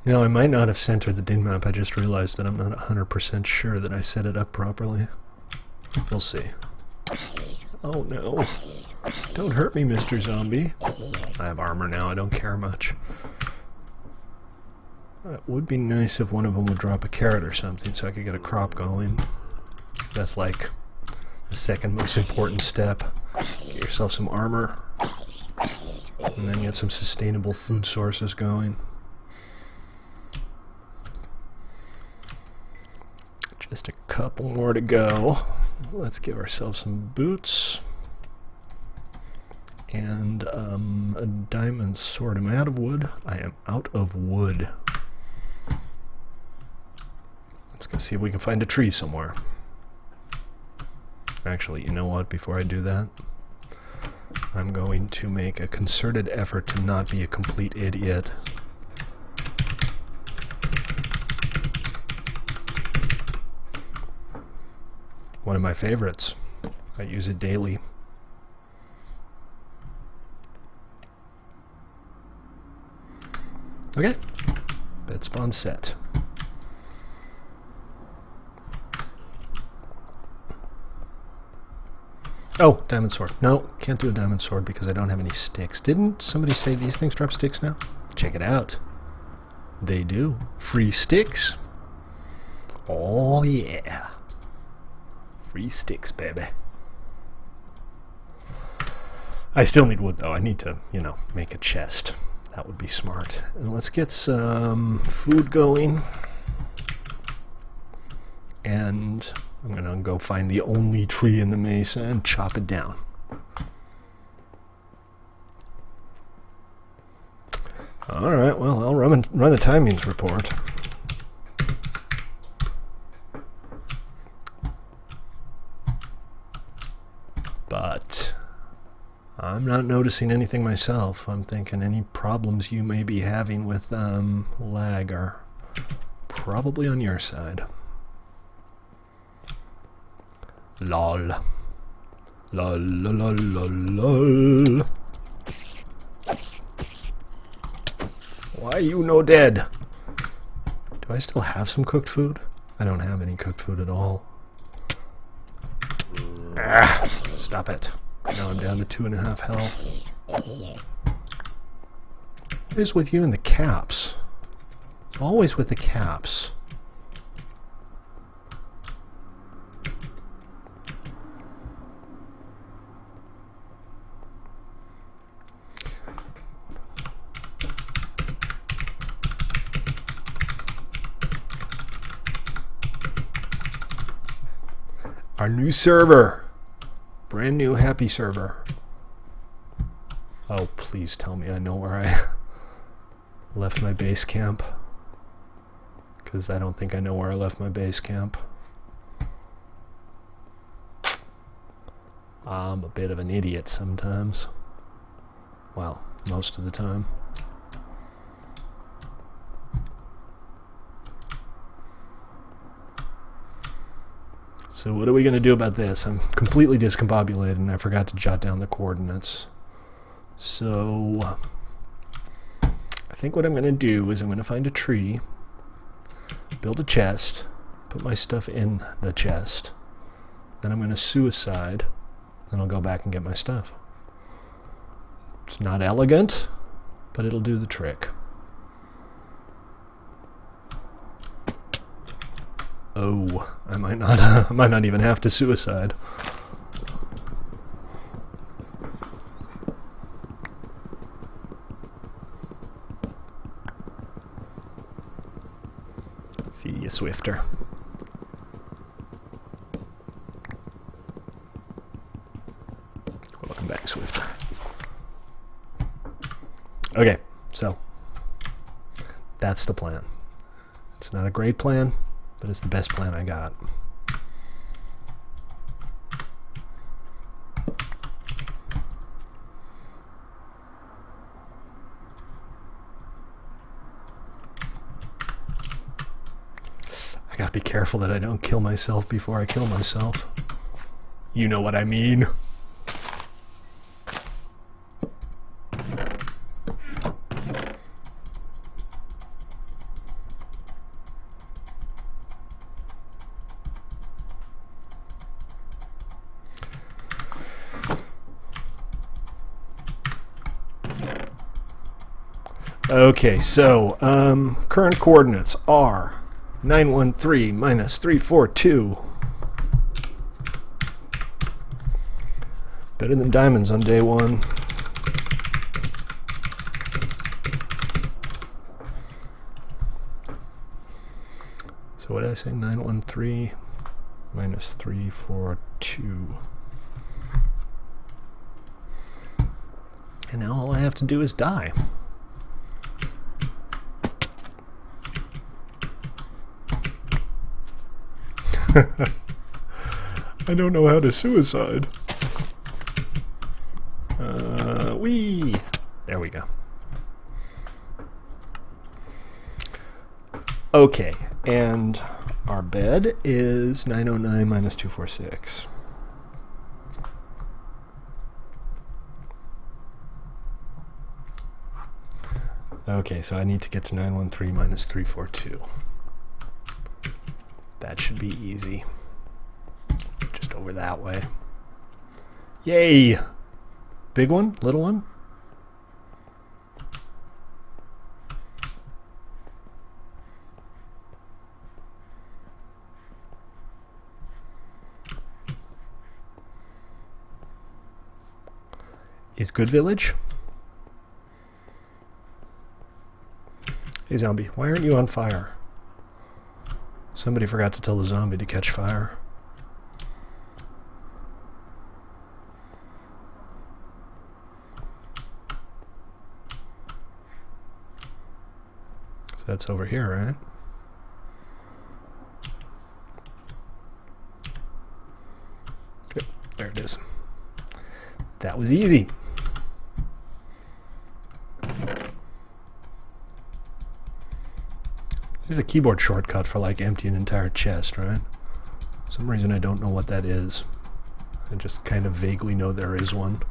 You know, I might not have centered the din map. I just realized that I'm not 100% sure that I set it up properly. We'll see. Oh no. Don't hurt me, Mr. Zombie. I have armor now. I don't care much. It would be nice if one of them would drop a carrot or something so I could get a crop going. That's like the second most important step. Get yourself some armor. And then get some sustainable food sources going. Just a couple more to go. Let's give ourselves some boots. And a diamond sword. Am I out of wood? I am out of wood. Let's go see if we can find a tree somewhere. Actually, you know what? Before I do that, I'm going to make a concerted effort to not be a complete idiot. One of my favorites. I use it daily. Okay. Bed spawn set. Oh, diamond sword. No, can't do a diamond sword because I don't have any sticks. Didn't somebody say these things drop sticks now? Check it out. They do. Free sticks. Oh yeah. Free sticks, baby. I still need wood, though. I need to, make a chest. That would be smart. And let's get some food going. And I'm going to go find the only tree in the mesa and chop it down. Alright, well, I'll run a timings report. But I'm not noticing anything myself. I'm thinking any problems you may be having with lag are probably on your side. Lol. Lol, lol, lol, lol. Why you no dead? Do I still have some cooked food? I don't have any cooked food at all. Ah, stop it. Now I'm down to 2.5 health. What is with you and the caps? It's always with the caps. Our new server. Brand new happy server. Oh, please tell me I know where I left my base camp. Because I don't think I know where I left my base camp. I'm a bit of an idiot sometimes. Well, most of the time. So what are we going to do about this? I'm completely discombobulated and I forgot to jot down the coordinates. So I think what I'm going to do is I'm going to find a tree, build a chest, put my stuff in the chest, then I'm going to suicide, then I'll go back and get my stuff. It's not elegant, but it'll do the trick. Oh, I might not even have to suicide. See you, Swifter. Welcome back, Swifter. Okay, so that's the plan. It's not a great plan, but it's the best plan I got. I gotta be careful that I don't kill myself before I kill myself. You know what I mean. Okay, so current coordinates are 913 minus 342. Better than diamonds on day one. So what did I say? 913 minus 342. And now all I have to do is die. I don't know how to suicide. Wee! There we go. Okay, and our bed is 909 minus 246. Okay, so I need to get to 913 minus 342. That should be easy. Just over that way. Yay! Big one? Little one? Is Good Village? Hey zombie, why aren't you on fire? Somebody forgot to tell the zombie to catch fire. So that's over here, right? Good. There it is. That was easy. There's a keyboard shortcut for like empty an entire chest, right? For some reason I don't know what that is. I just kind of vaguely know there is one.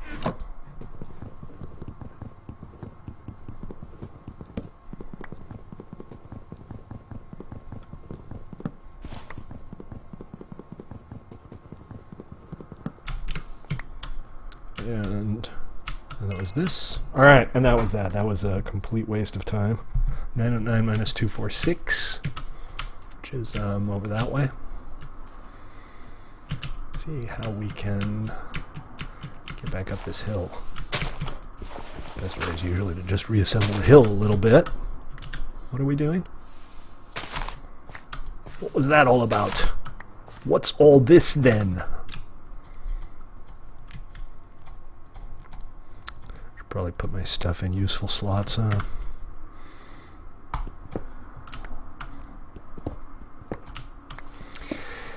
And that was this. Alright, and that was that. That was a complete waste of time. 909 minus 246, which is over that way. Let's see how we can get back up this hill. Best way is usually to just reassemble the hill a little bit. What are we doing? What was that all about? What's all this then? Should probably put my stuff in useful slots.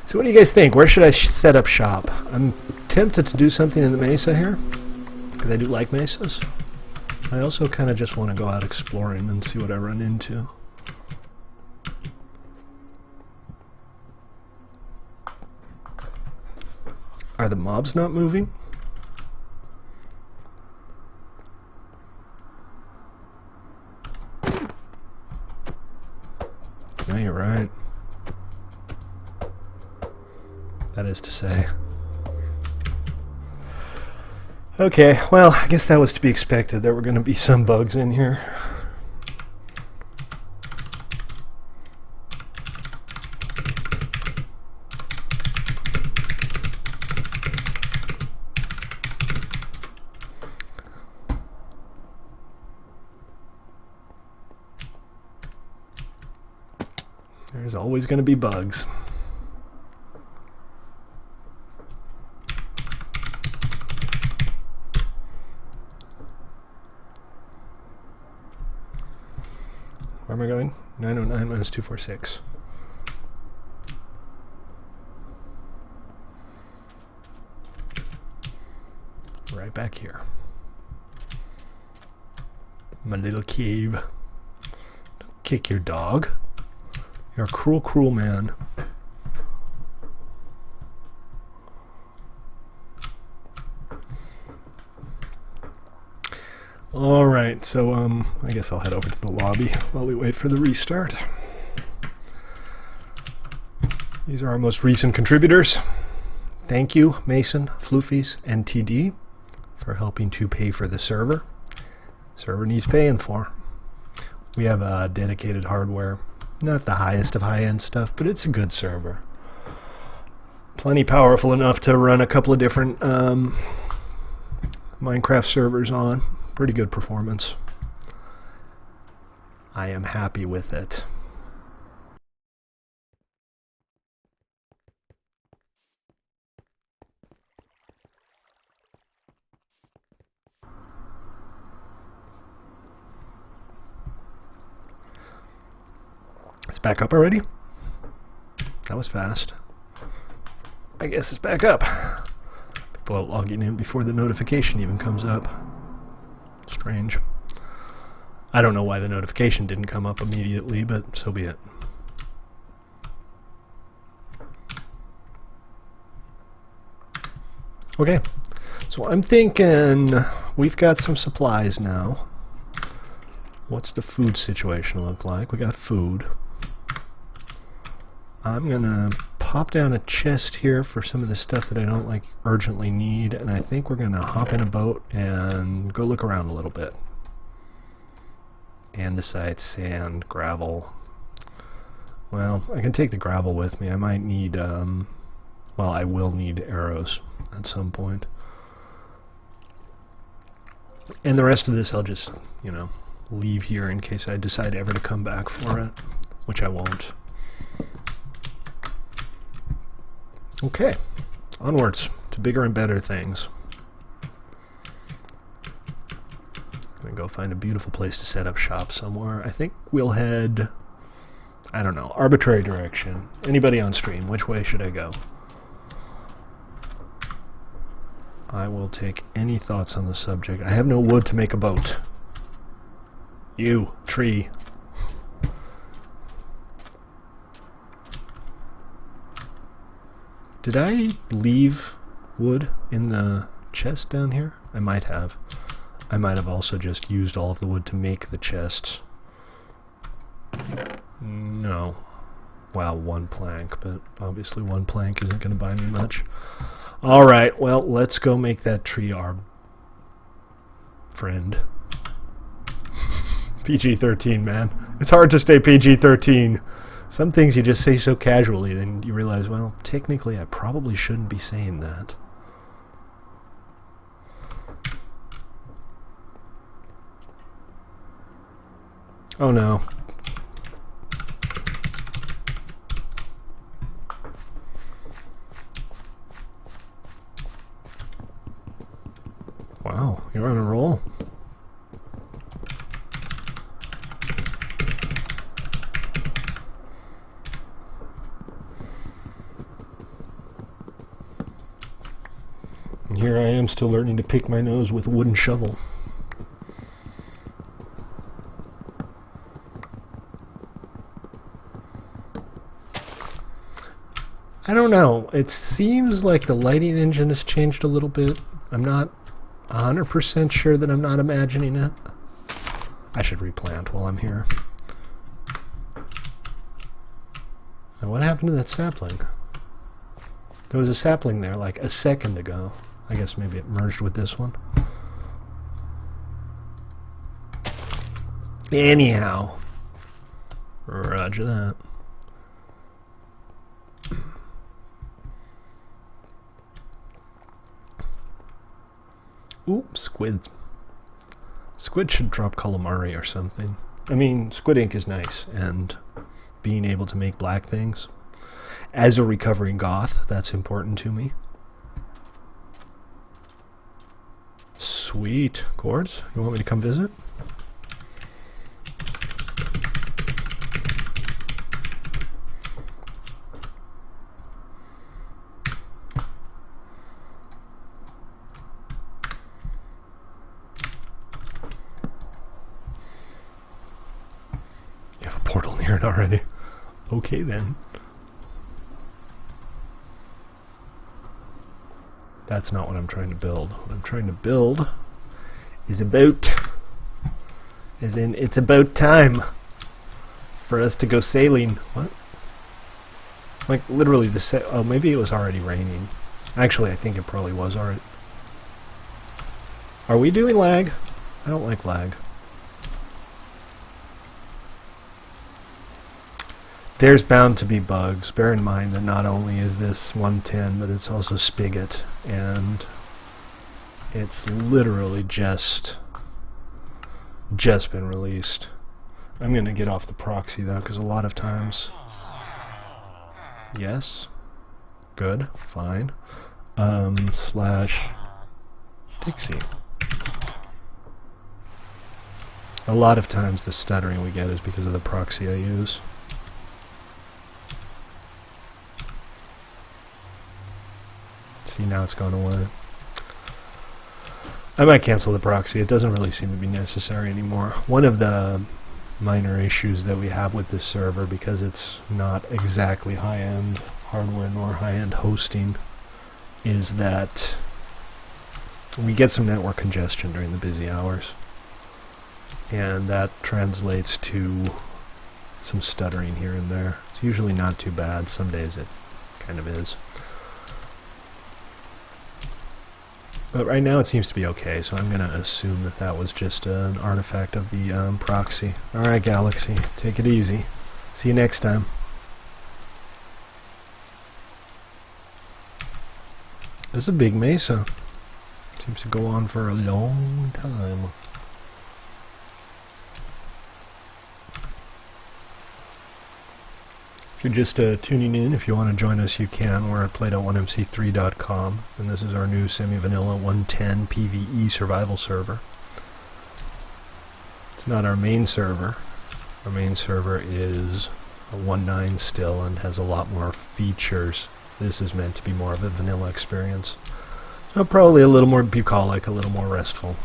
So what do you guys think? Where should I set up shop? I'm tempted to do something in the mesa here, because I do like mesas. I also kind of just want to go out exploring and see what I run into. Are the mobs not moving? No, you're right. That is to say. Okay, well, I guess that was to be expected. There were going to be some bugs in here. There's always going to be bugs. Where am I going? 909 minus 246. Right back here. My little cave. Don't kick your dog. You're a cruel, cruel man. Alright, so I guess I'll head over to the lobby while we wait for the restart. These are our most recent contributors. Thank you, Mason, Floofies, and TD, for helping to pay for the server. Server needs paying for. We have dedicated hardware. Not the highest of high-end stuff, but it's a good server. Plenty powerful enough to run a couple of different Minecraft servers on. Pretty good performance. I am happy with it. It's back up already? That was fast. I guess it's back up. People are logging in before the notification even comes up. Strange. I don't know why the notification didn't come up immediately, but so be it. Okay, so I'm thinking we've got some supplies now. What's the food situation look like? We got food. I'm gonna pop down a chest here for some of the stuff that I don't like urgently need, and I think we're gonna hop in a boat and go look around a little bit. Andesite, sand, gravel. Well, I can take the gravel with me. I might need, well, I will need arrows at some point. And the rest of this I'll just, you know, leave here in case I decide ever to come back for it, which I won't. Okay, onwards to bigger and better things. I'm gonna go find a beautiful place to set up shop somewhere. I think we'll head, I don't know, arbitrary direction. Anybody on stream, which way should I go? I will take any thoughts on the subject. I have no wood to make a boat. You, tree. Did I leave wood in the chest down here? I might have. I might have also just used all of the wood to make the chest. No. Wow, one plank, but obviously one plank isn't going to buy me much. Alright, well, let's go make that tree our friend. PG-13, man. It's hard to stay PG-13. Some things you just say so casually, then you realize, well, technically I probably shouldn't be saying that. Oh no. Wow, you're on a roll. And here I am still learning to pick my nose with a wooden shovel. I don't know. It seems like the lighting engine has changed a little bit. I'm not 100% sure that I'm not imagining it. I should replant while I'm here. And what happened to that sapling? There was a sapling there like a second ago. I guess maybe it merged with this one. Anyhow, roger that. Oops, squid. Squid should drop calamari or something. I mean, squid ink is nice, and being able to make black things. As a recovering goth, that's important to me. Sweet. Cords, you want me to come visit? You have a portal near it already. Okay then. That's not what I'm trying to build. What I'm trying to build is about, as in, it's about time for us to go sailing. What? Like, literally, oh, maybe it was already raining. Actually, I think it probably was already. Are we doing lag? I don't like lag. There's bound to be bugs. Bear in mind that not only is this 110, but it's also Spigot, and it's literally just been released. I'm going to get off the proxy though, because a lot of times... Yes. Good. Fine. Slash Dixie. A lot of times the stuttering we get is because of the proxy I use. See, now it's gone away. I might cancel the proxy. It doesn't really seem to be necessary anymore. One of the minor issues that we have with this server, because it's not exactly high-end hardware nor high-end hosting, is that we get some network congestion during the busy hours. And that translates to some stuttering here and there. It's usually not too bad. Some days it kind of is. But right now it seems to be okay, so I'm going to assume that that was just an artifact of the proxy. Alright, Galaxy, take it easy. See you next time. This is a big mesa. Seems to go on for a long time. If you're just tuning in, if you want to join us, you can. We're at play.1mc3.com, and this is our new semi-vanilla 110 PvE survival server. It's not our main server. Our main server is a 1.9 still and has a lot more features. This is meant to be more of a vanilla experience. So probably a little more bucolic, a little more restful.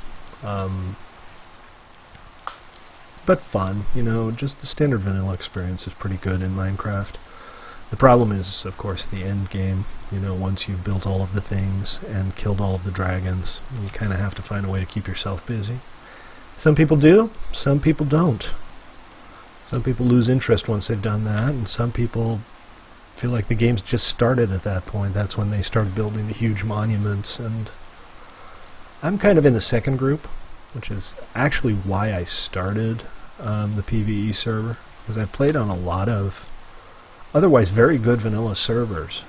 But fun, you know, just the standard vanilla experience is pretty good in Minecraft. The problem is, of course, the end game. You know, once you've built all of the things and killed all of the dragons, you kind of have to find a way to keep yourself busy. Some people do, some people don't. Some people lose interest once they've done that, and some people feel like the game's just started at that point. That's when they start building the huge monuments, and I'm kind of in the second group, which is actually why I started the PvE server, because I've played on a lot of otherwise very good vanilla servers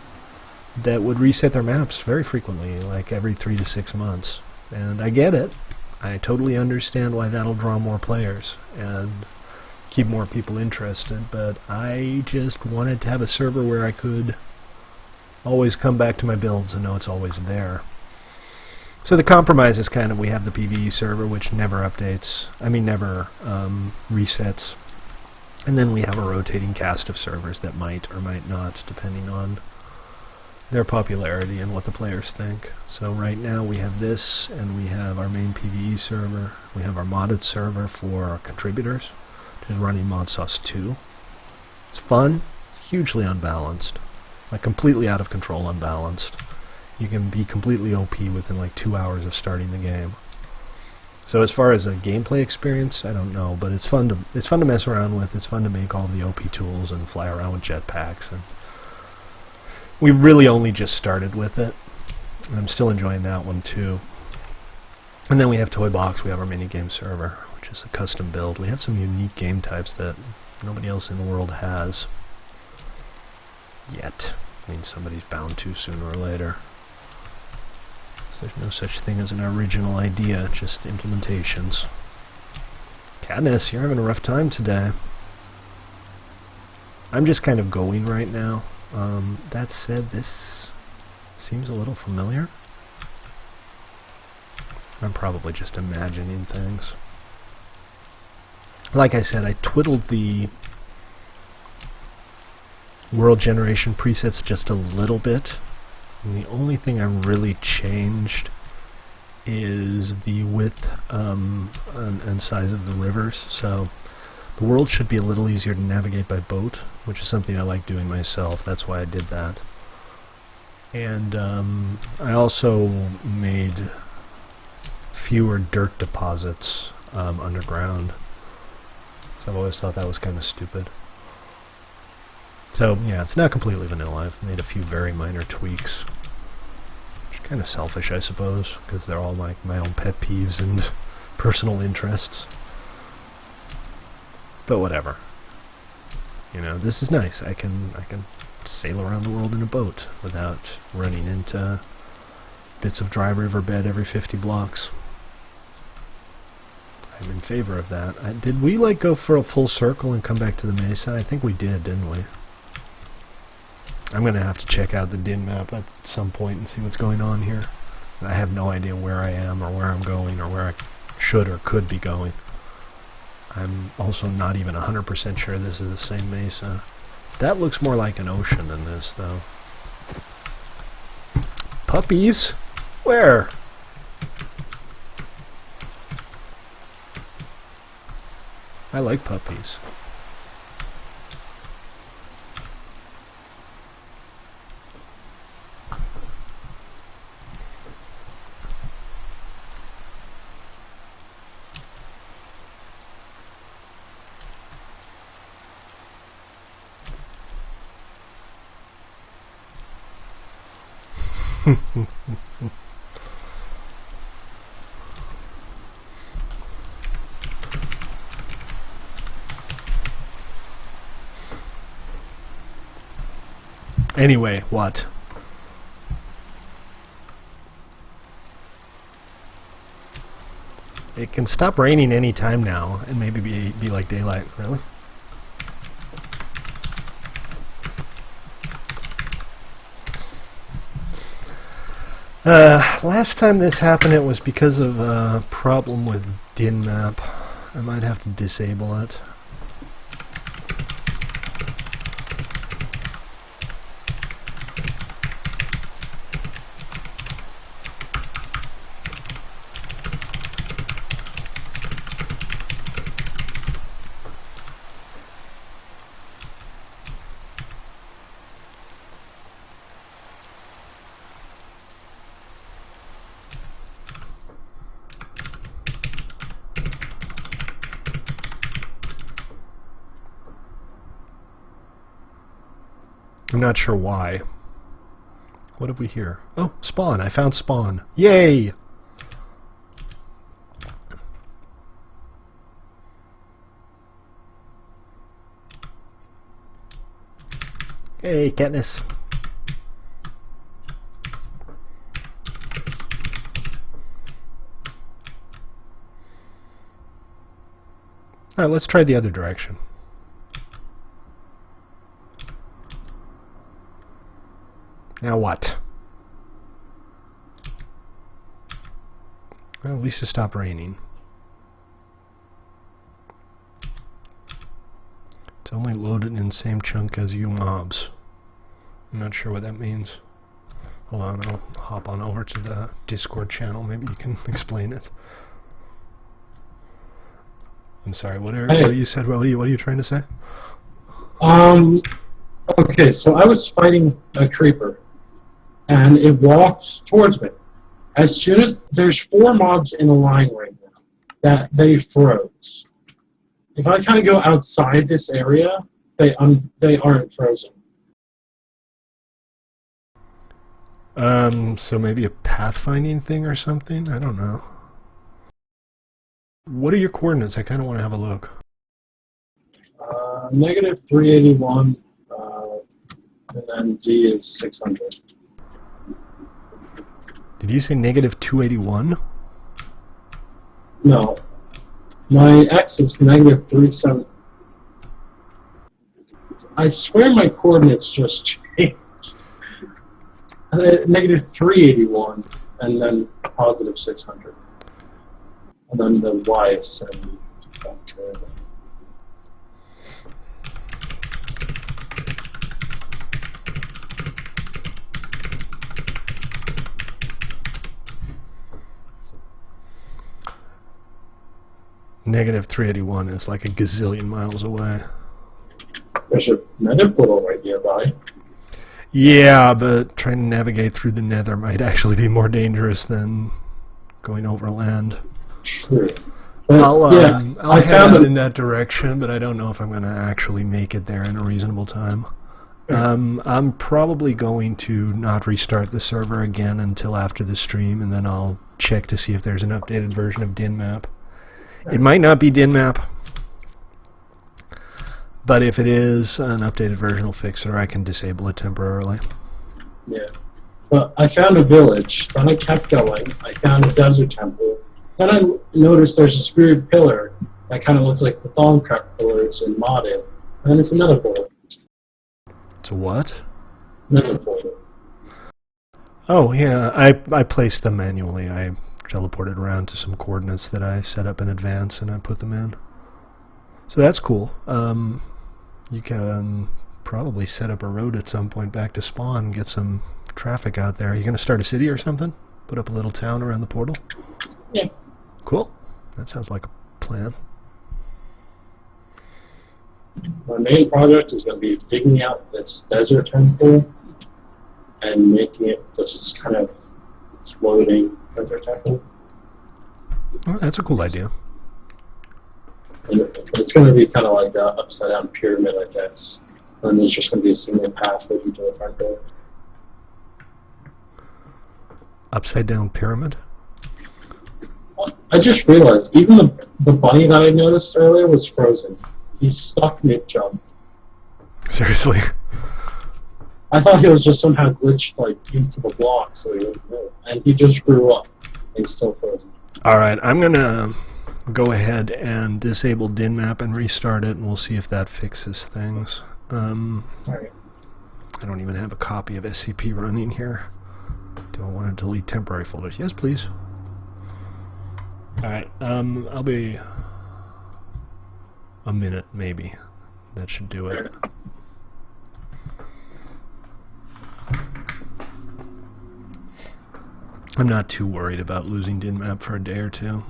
that would reset their maps very frequently, like every 3 to 6 months. And I get it. I totally understand why that'll draw more players and keep more people interested, but I just wanted to have a server where I could always come back to my builds and know it's always there. So the compromise is kind of, we have the PvE server, which never updates, never resets, and then we have a rotating cast of servers that might or might not, depending on their popularity and what the players think. So right now we have this, and we have our main PvE server, we have our modded server for contributors, which is running ModSauce 2. It's fun, it's hugely unbalanced, like completely out of control unbalanced. You can be completely OP within like 2 hours of starting the game. So as far as a gameplay experience, I don't know, but it's fun to mess around with. It's fun to make all the OP tools and fly around with jetpacks, and we've really only just started with it. I'm still enjoying that one too. And then we have Toy Box. We have our minigame server, which is a custom build. We have some unique game types that nobody else in the world has yet. I mean, somebody's bound to sooner or later. So there's no such thing as an original idea, just implementations. Katniss, you're having a rough time today. I'm just kind of going right now. That said, this seems a little familiar. I'm probably just imagining things. Like I said, I twiddled the world generation presets just a little bit. And the only thing I really changed is the width and size of the rivers. So the world should be a little easier to navigate by boat, which is something I like doing myself. That's why I did that. And I also made fewer dirt deposits underground. So I've always thought that was kind of stupid. So yeah, it's not completely vanilla. I've made a few very minor tweaks. Which is kind of selfish, I suppose, because they're all my own pet peeves and personal interests. But whatever. You know, this is nice. I can sail around the world in a boat without running into bits of dry riverbed every 50 blocks. I'm in favor of that. Did we go for a full circle and come back to the mesa? I think we did, didn't we? I'm going to have to check out the DIN map at some point and see what's going on here. I have no idea where I am or where I'm going or where I should or could be going. I'm also not even 100% sure this is the same mesa. That looks more like an ocean than this, though. Puppies? Where? I like puppies. Anyway, what? It can stop raining any time now and maybe be like daylight. Really? Last time this happened, it was because of a problem with DIN map. I might have to disable it. I'm not sure why. What have we here? Oh, spawn. I found spawn. Yay! Hey, Katniss. Alright, let's try the other direction. Now what? Well, at least it stopped raining. It's only loaded in the same chunk as you mobs. I'm not sure what that means. Hold on, I'll hop on over to the Discord channel. Maybe you can explain it. I'm sorry, what are you said? What are you trying to say? Okay, so I was fighting a creeper, and it walks towards me. As soon as there's 4 mobs in a line right now, that they froze. If I kind of go outside this area, they aren't frozen. So maybe a pathfinding thing or something? I don't know. What are your coordinates? I kind of want to have a look. Negative 381, and then Z is 600. Did you say negative 281? No. My X is negative 37. I swear my coordinates just changed. Negative 381, and then positive 600. And then the Y is 70. Negative 381 is like a gazillion miles away. There's a nether portal right nearby. Yeah, but trying to navigate through the nether might actually be more dangerous than going overland. True. I'll I head found out it in that direction, but I don't know if I'm going to actually make it there in a reasonable time. I'm probably going to not restart the server again until after the stream, and then I'll check to see if there's an updated version of DinMap. It might not be DinMap, but if it is, an updated version will fix it, or I can disable it temporarily. Yeah. But I found a village, then I kept going. I found a desert temple. Then I noticed there's a spirit pillar that kind of looks like the Thaumcraft pillars in modded. And then it's another portal. It's a what? Another portal. Oh, yeah, I placed them manually. I teleported around to some coordinates that I set up in advance, and I put them in. So that's cool. You can probably set up a road at some point back to spawn and get some traffic out there. Are you going to start a city or something? Put up a little town around the portal? Yeah. Cool. That sounds like a plan. My main project is going to be digging out this desert temple and making it just kind of floating desert temple. Oh, that's a cool idea. And it's going to be kind of like the upside down pyramid, I guess. And there's just going to be a single path leading to the front door. Upside down pyramid? I just realized, even the bunny that I noticed earlier was frozen. He's stuck mid-jump. Seriously? I thought he was just somehow glitched like into the block, so he wouldn't move. And he just grew up. And he's still frozen. Alright, I'm going to go ahead and disable DinMap and restart it, and we'll see if that fixes things. Alright. I don't even have a copy of SCP running here. Do I want to delete temporary folders? Yes, please. Alright, I'll be a minute, maybe. That should do it. I'm not too worried about losing DinMap for a day or two.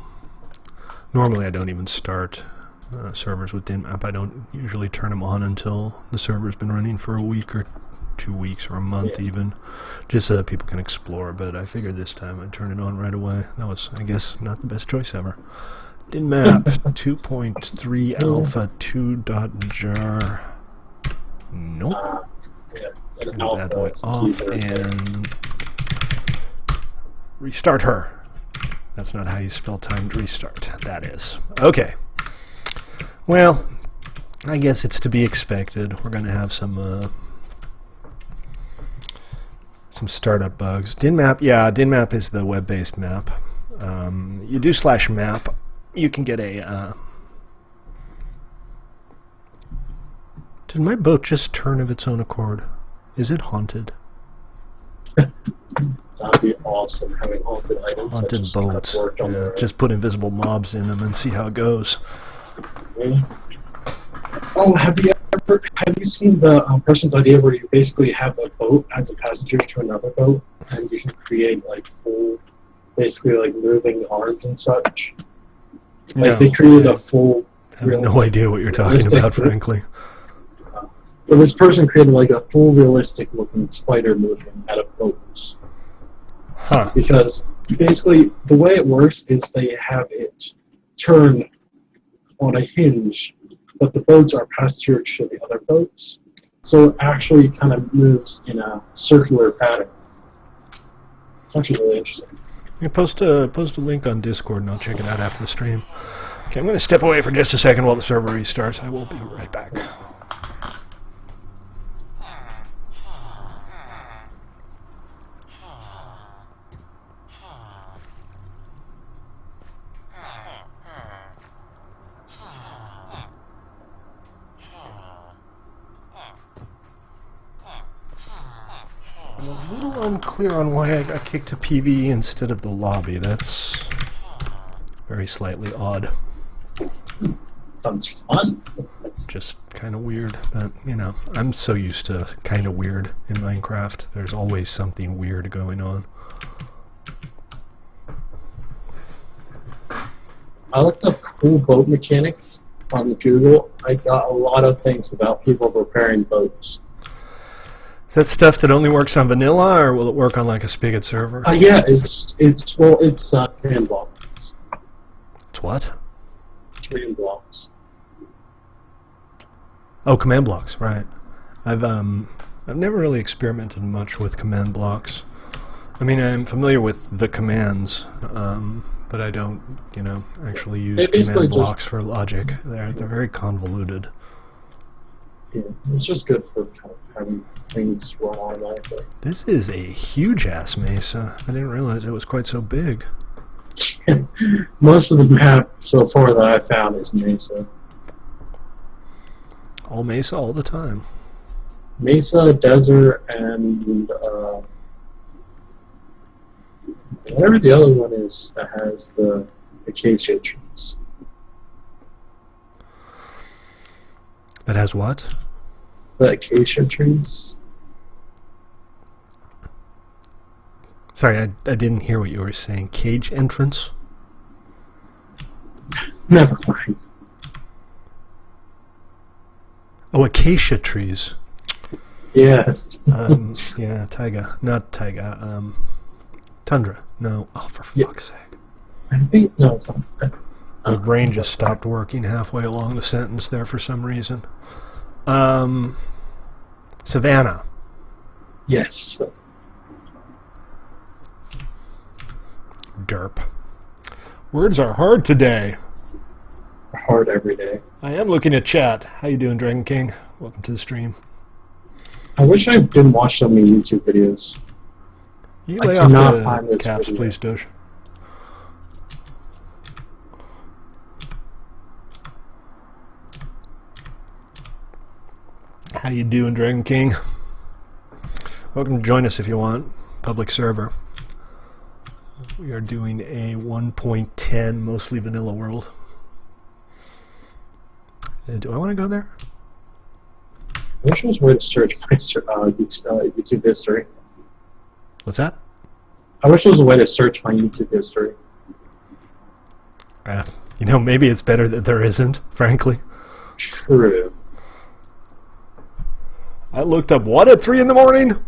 Normally I don't even start servers with DinMap. I don't usually turn them on until the server's been running for a week or 2 weeks or a month even, just so that people can explore, but I figured this time I'd turn it on right away. That was, I guess, not the best choice ever. DinMap 2.3 alpha 2.jar. Nope. Turn that bad boy off and restart her. That's not how you spell timed restart. That is. Okay. Well, I guess it's to be expected. We're going to have some startup bugs. DinMap, yeah, DinMap is the web-based map. You do /map, you can get a... Did my boat just turn of its own accord? Is it haunted? That'd be awesome, having haunted items. Haunted boats. Yeah, just put invisible mobs in them and see how it goes. Yeah. Oh, have you seen the person's idea where you basically have a boat as a passenger to another boat, and you can create like full, basically like moving arms and such? Like they created a full. I have no idea what you're talking about, frankly. But this person created like a full realistic looking spider moving out of boats. Huh. Because basically the way it works is they have it turn on a hinge, but the boats are passenger to the other boats. So it actually kind of moves in a circular pattern. It's actually really interesting. You post a link on Discord and I'll check it out after the stream. Okay, I'm going to step away for just a second while the server restarts. I will be right back. I'm a little unclear on why I got kicked to PvE instead of the lobby. That's very slightly odd. Sounds fun. Just kind of weird, but you know, I'm so used to kind of weird in Minecraft. There's always something weird going on. I looked up cool boat mechanics on Google. I got a lot of things about people repairing boats. Is that stuff that only works on vanilla, or will it work on like a spigot server? Yeah, it's command blocks. It's what? Command blocks. Oh, command blocks, right. I've never really experimented much with command blocks. I mean, I'm familiar with the commands, but I don't, you know, actually use command blocks for logic. They're very convoluted. Yeah, it's just good for kind of having things run automatically. This is a huge ass mesa. I didn't realize it was quite so big. Most of the map so far that I found is mesa. All mesa all the time. Mesa, desert, and whatever the other one is that has the acacia trees. That has what? The acacia trees. Sorry, I didn't hear what you were saying. Cage entrance? Never mind. Oh, acacia trees. Yes. Yeah, taiga. Not taiga. Tundra. No. Oh, for fuck's sake. I think, no, it's not. My brain just stopped working halfway along the sentence there for some reason. Savannah. Yes. That's Derp. Words are hard today. hard every day. I am looking at chat. How you doing, Dragon King? Welcome to the stream. I wish I didn't watch so many YouTube videos. You I lay off cannot find the this caps, video. please, Doge. How you doing, Dragon King? Welcome to join us if you want. Public server. We are doing a 1.10 mostly vanilla world. Do I want to go there? I wish there was a way to search my YouTube history. What's that? I wish there was a way to search my YouTube history. You know, maybe it's better that there isn't, frankly. True. I looked up what at 3 in the morning?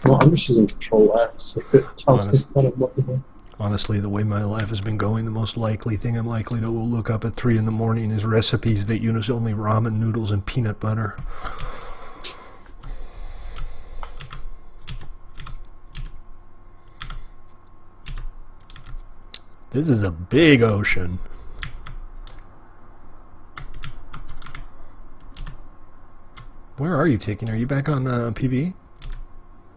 Well, I'm just using Control F, so it tells me what I'm looking for. Honestly, the way my life has been going, the most likely thing I'm likely to look up at 3 in the morning is recipes that use only ramen noodles and peanut butter. This is a big ocean. Where are you taking? Are you back on PvE?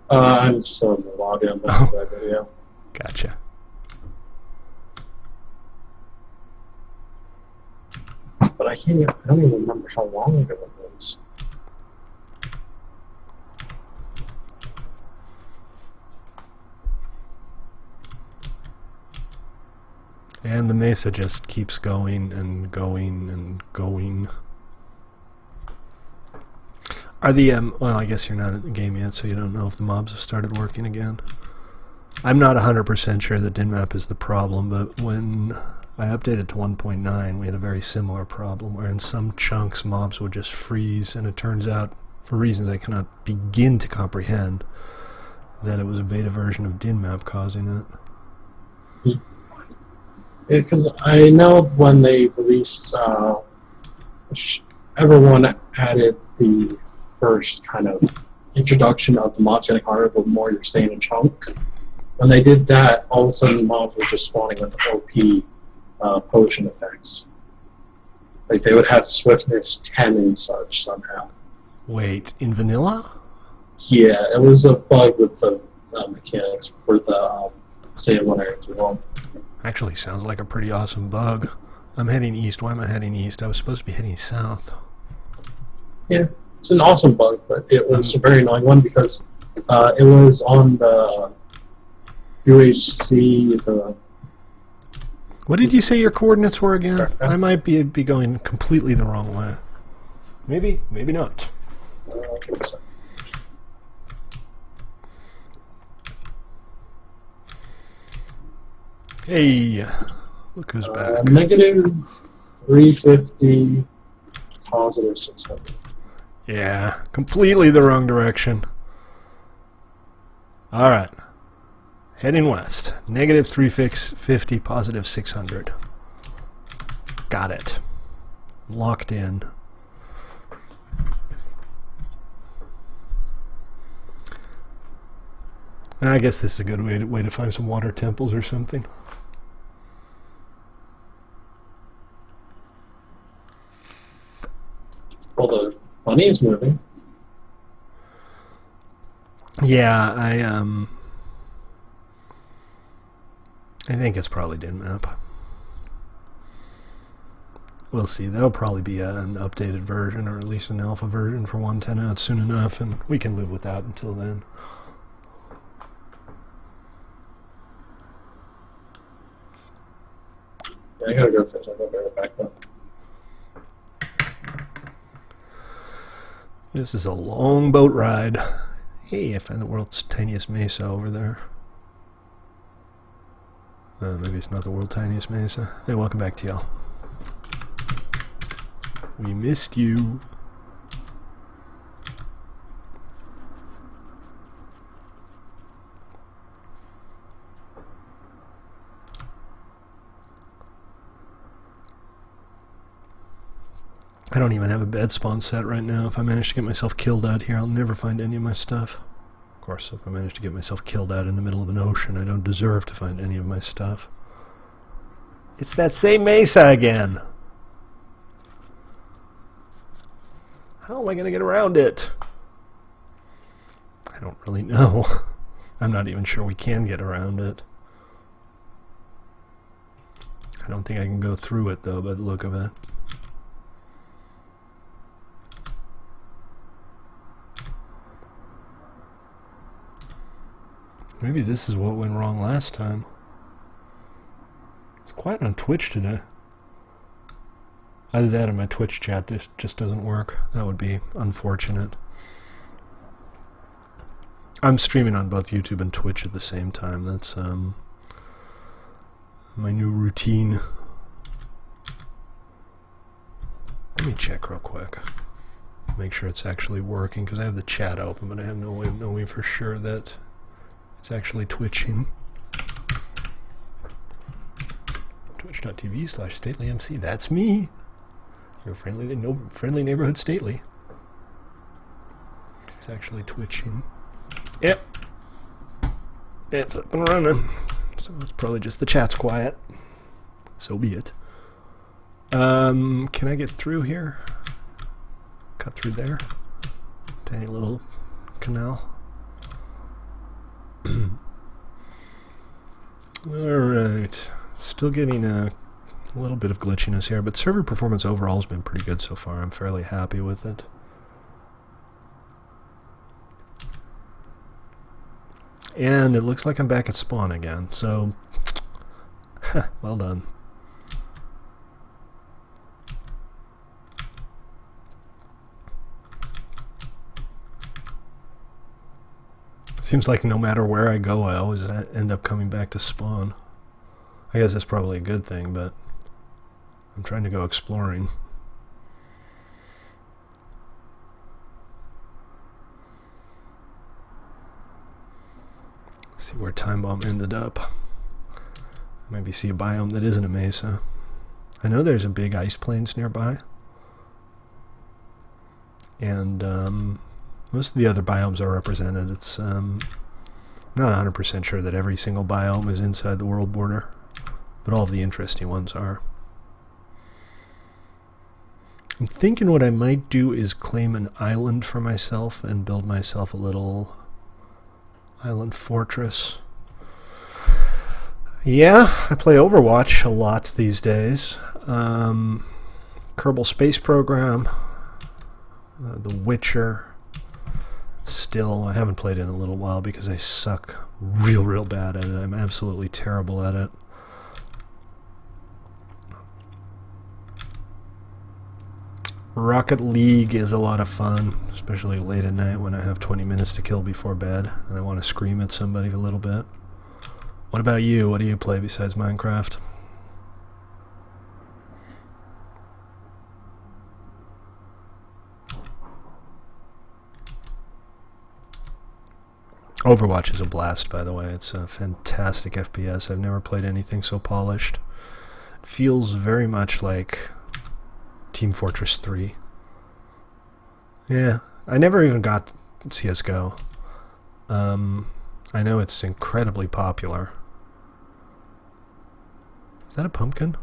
I'm just on the login of that video. Gotcha. But I don't even remember how long ago it was. And the mesa just keeps going and going and going. Are the, well, I guess you're not in the game yet, so you don't know if the mobs have started working again. I'm not 100% sure that DinMap is the problem, but when I updated to 1.9, we had a very similar problem, where in some chunks mobs would just freeze, and it turns out, for reasons I cannot begin to comprehend, that it was a beta version of DinMap causing it. Because I know when they released, everyone added the first kind of introduction of the mobs getting harder the more you're staying in chunk. When they did that, all of a sudden mobs were just spawning with OP potion effects. Like they would have swiftness 10 and such somehow. Wait, in vanilla? Yeah, it was a bug with the mechanics for the state of Winter as well. Actually, sounds like a pretty awesome bug. I'm heading east. Why am I heading east? I was supposed to be heading south. Yeah, it's an awesome bug, but it was a very annoying one because it was on the UHC, the... What did you say your coordinates were again? I might be going completely the wrong way. Maybe, maybe not. I think so. Hey, look who's back. Negative 350, positive 600. Yeah, completely the wrong direction. Alright. Heading west. Negative 350, positive 600. Got it. Locked in. I guess this is a good way to find some water temples or something. Well, the money is moving. Yeah, I think it's probably Dinmap. We'll see. That'll probably be an updated version, or at least an alpha version for 110 out soon enough, and we can live with that until then. Yeah, I gotta go fish. I'll go right back up. This is a long boat ride. Hey, I found the world's tiniest mesa over there. Maybe it's not the world's tiniest mesa. Hey, welcome back, TL. We missed you. I don't even have a bed spawn set right now. If I manage to get myself killed out here, I'll never find any of my stuff. Of course, if I manage to get myself killed out in the middle of an ocean, I don't deserve to find any of my stuff. It's that same mesa again! How am I going to get around it? I don't really know. I'm not even sure we can get around it. I don't think I can go through it, though, by the look of it. Maybe this is what went wrong last time. It's quiet on Twitch today. Either that or my Twitch chat just doesn't work. That would be unfortunate. I'm streaming on both YouTube and Twitch at the same time. That's my new routine. Let me check real quick. Make sure it's actually working, because I have the chat open, but I have no way of knowing for sure that it's actually twitching. Twitch.tv/StatelyMC. That's me. Your friendly neighborhood Stately. It's actually twitching. Yep. It's up and running. So it's probably just the chat's quiet. So be it. Can I get through here? Cut through there. Tiny little canal. Alright. Still getting a little bit of glitchiness here, but server performance overall has been pretty good so far. I'm fairly happy with it. And it looks like I'm back at spawn again, so well done. Seems like no matter where I go, I always end up coming back to spawn. I guess that's probably a good thing, but I'm trying to go exploring. See where Time Bomb ended up. Maybe see a biome that isn't a mesa. I know there's a big ice plains nearby. And Most of the other biomes are represented. It's I'm not 100% sure that every single biome is inside the world border, but all of the interesting ones are. I'm thinking what I might do is claim an island for myself and build myself a little island fortress. Yeah, I play Overwatch a lot these days. Kerbal Space Program, The Witcher. Still, I haven't played it in a little while because I suck real bad at it. I'm absolutely terrible at it. Rocket League is a lot of fun, especially late at night when I have 20 minutes to kill before bed and I want to scream at somebody a little bit. What about you? What do you play besides Minecraft? Overwatch is a blast, by the way. It's a fantastic FPS. I've never played anything so polished. It feels very much like Team Fortress 3. Yeah, I never even got CSGO. I know it's incredibly popular. Is that a pumpkin?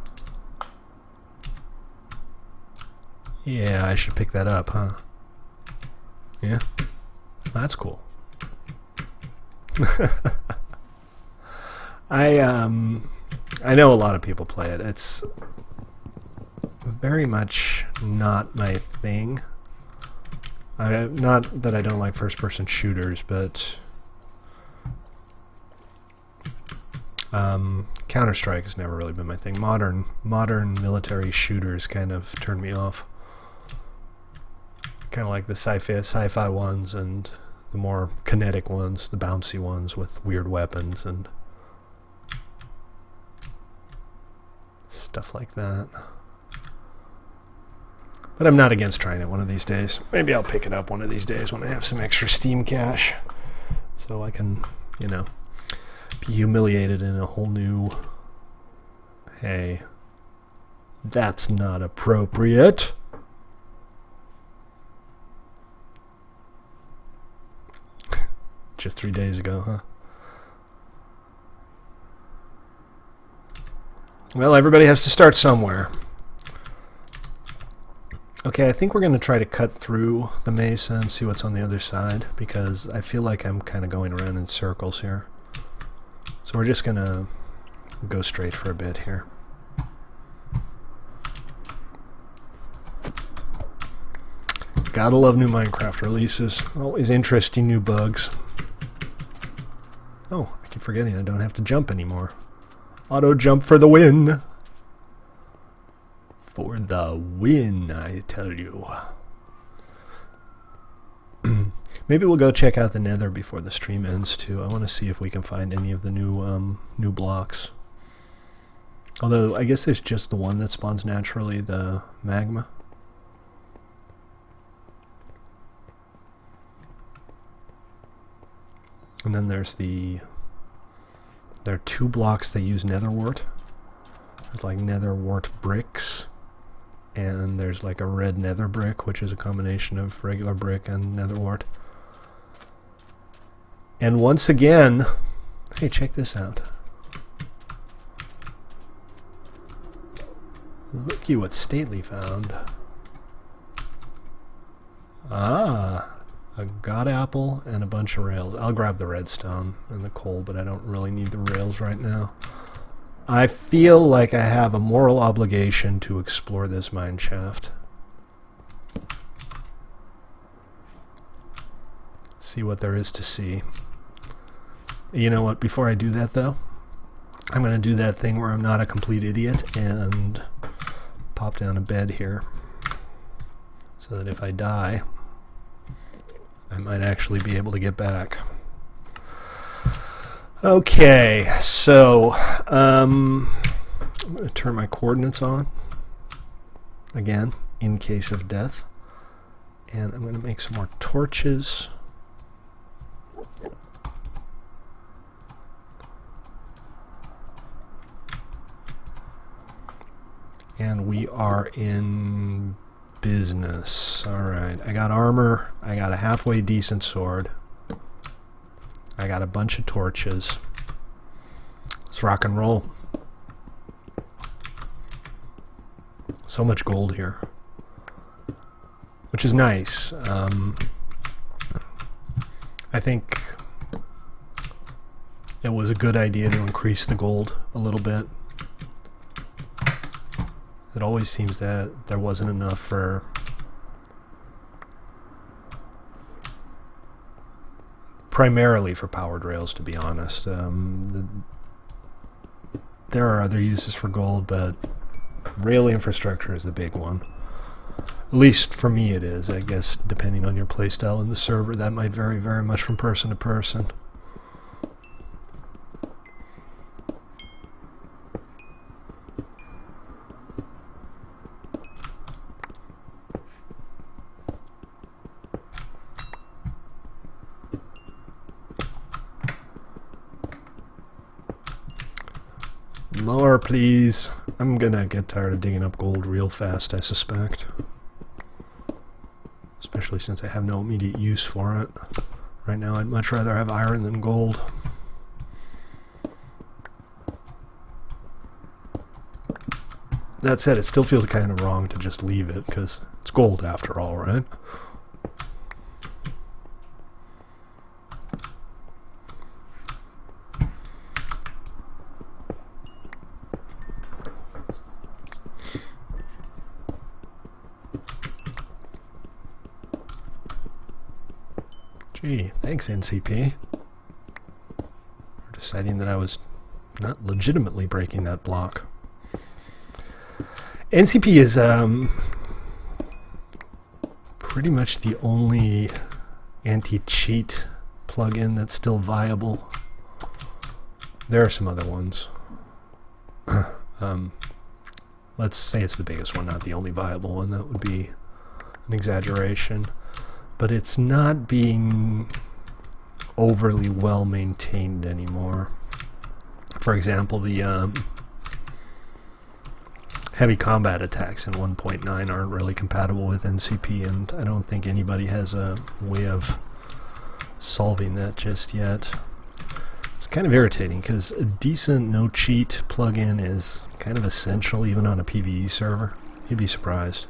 Yeah, I should pick that up, huh? Yeah? That's cool. I know a lot of people play it. It's very much not my thing. Not that I don't like first-person shooters, but Counter-Strike has never really been my thing. Modern military shooters kind of turn me off. Kind of like the sci-fi ones and the more kinetic ones, the bouncy ones with weird weapons and stuff like that. But I'm not against trying it one of these days. Maybe I'll pick it up one of these days when I have some extra Steam cash, so I can, you know, be humiliated in a whole new... Hey, that's not appropriate. Just 3 days ago, huh? Well, everybody has to start somewhere. Okay, I think we're going to try to cut through the mesa and see what's on the other side, because I feel like I'm kind of going around in circles here. So we're just going to go straight for a bit here. Gotta love new Minecraft releases. Always interesting new bugs. Oh, I keep forgetting I don't have to jump anymore. Auto jump for the win. For the win, I tell you. Maybe we'll go check out the Nether before the stream ends too. I want to see if we can find any of the new blocks. Although I guess there's just the one that spawns naturally, the magma. And then there are 2 blocks that use nether wart. There's like nether wart bricks, and there's like a red nether brick, which is a combination of regular brick and nether wart. And once again, hey, check this out. Looky what Stately found. Ah, a god apple and a bunch of rails. I'll grab the redstone and the coal, but I don't really need the rails right now. I feel like I have a moral obligation to explore this mine shaft. See what there is to see. You know what, before I do that though, I'm going to do that thing where I'm not a complete idiot and pop down a bed here so that if I die, I might actually be able to get back. Okay, so I'm going to turn my coordinates on again in case of death, and I'm going to make some more torches. And we are in business. Alright, I got armor. I got a halfway decent sword. I got a bunch of torches. Let's rock and roll. So much gold here, which is nice. I think it was a good idea to increase the gold a little bit. It always seems that there wasn't enough for primarily for powered rails, to be honest. There are other uses for gold, but rail infrastructure is the big one. At least for me it is. I guess depending on your playstyle in the server, that might vary very much from person to person. Lower, please. I'm gonna get tired of digging up gold real fast, I suspect. Especially since I have no immediate use for it. Right now, I'd much rather have iron than gold. That said, it still feels kind of wrong to just leave it, because it's gold after all, right? Gee, thanks NCP for deciding that I was not legitimately breaking that block. NCP is pretty much the only anti-cheat plugin that's still viable. There are some other ones. Let's say it's the biggest one, not the only viable one. That would be an exaggeration. But it's not being overly well maintained anymore. For example, the heavy combat attacks in 1.9 aren't really compatible with NCP, and I don't think anybody has a way of solving that just yet. It's kind of irritating because a decent no-cheat plugin is kind of essential even on a PvE server. You'd be surprised.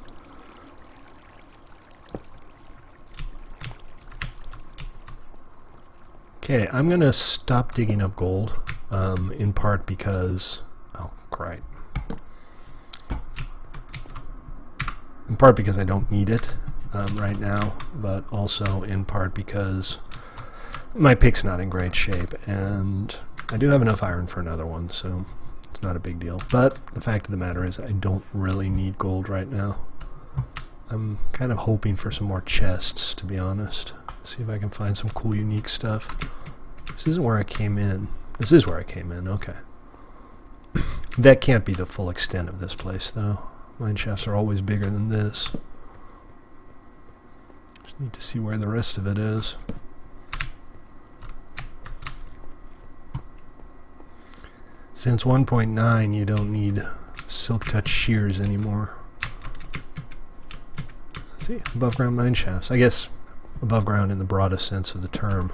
Okay, I'm going to stop digging up gold, in part because... oh, great. In part because I don't need it right now, but also in part because my pick's not in great shape, and I do have enough iron for another one, so it's not a big deal. But the fact of the matter is I don't really need gold right now. I'm kind of hoping for some more chests, to be honest. See if I can find some cool, unique stuff. This isn't where I came in. This is where I came in, okay. That can't be the full extent of this place, though. Mine shafts are always bigger than this. Just need to see where the rest of it is. Since 1.9, you don't need silk touch shears anymore. Let's see, above ground mine shafts. I guess above ground in the broadest sense of the term.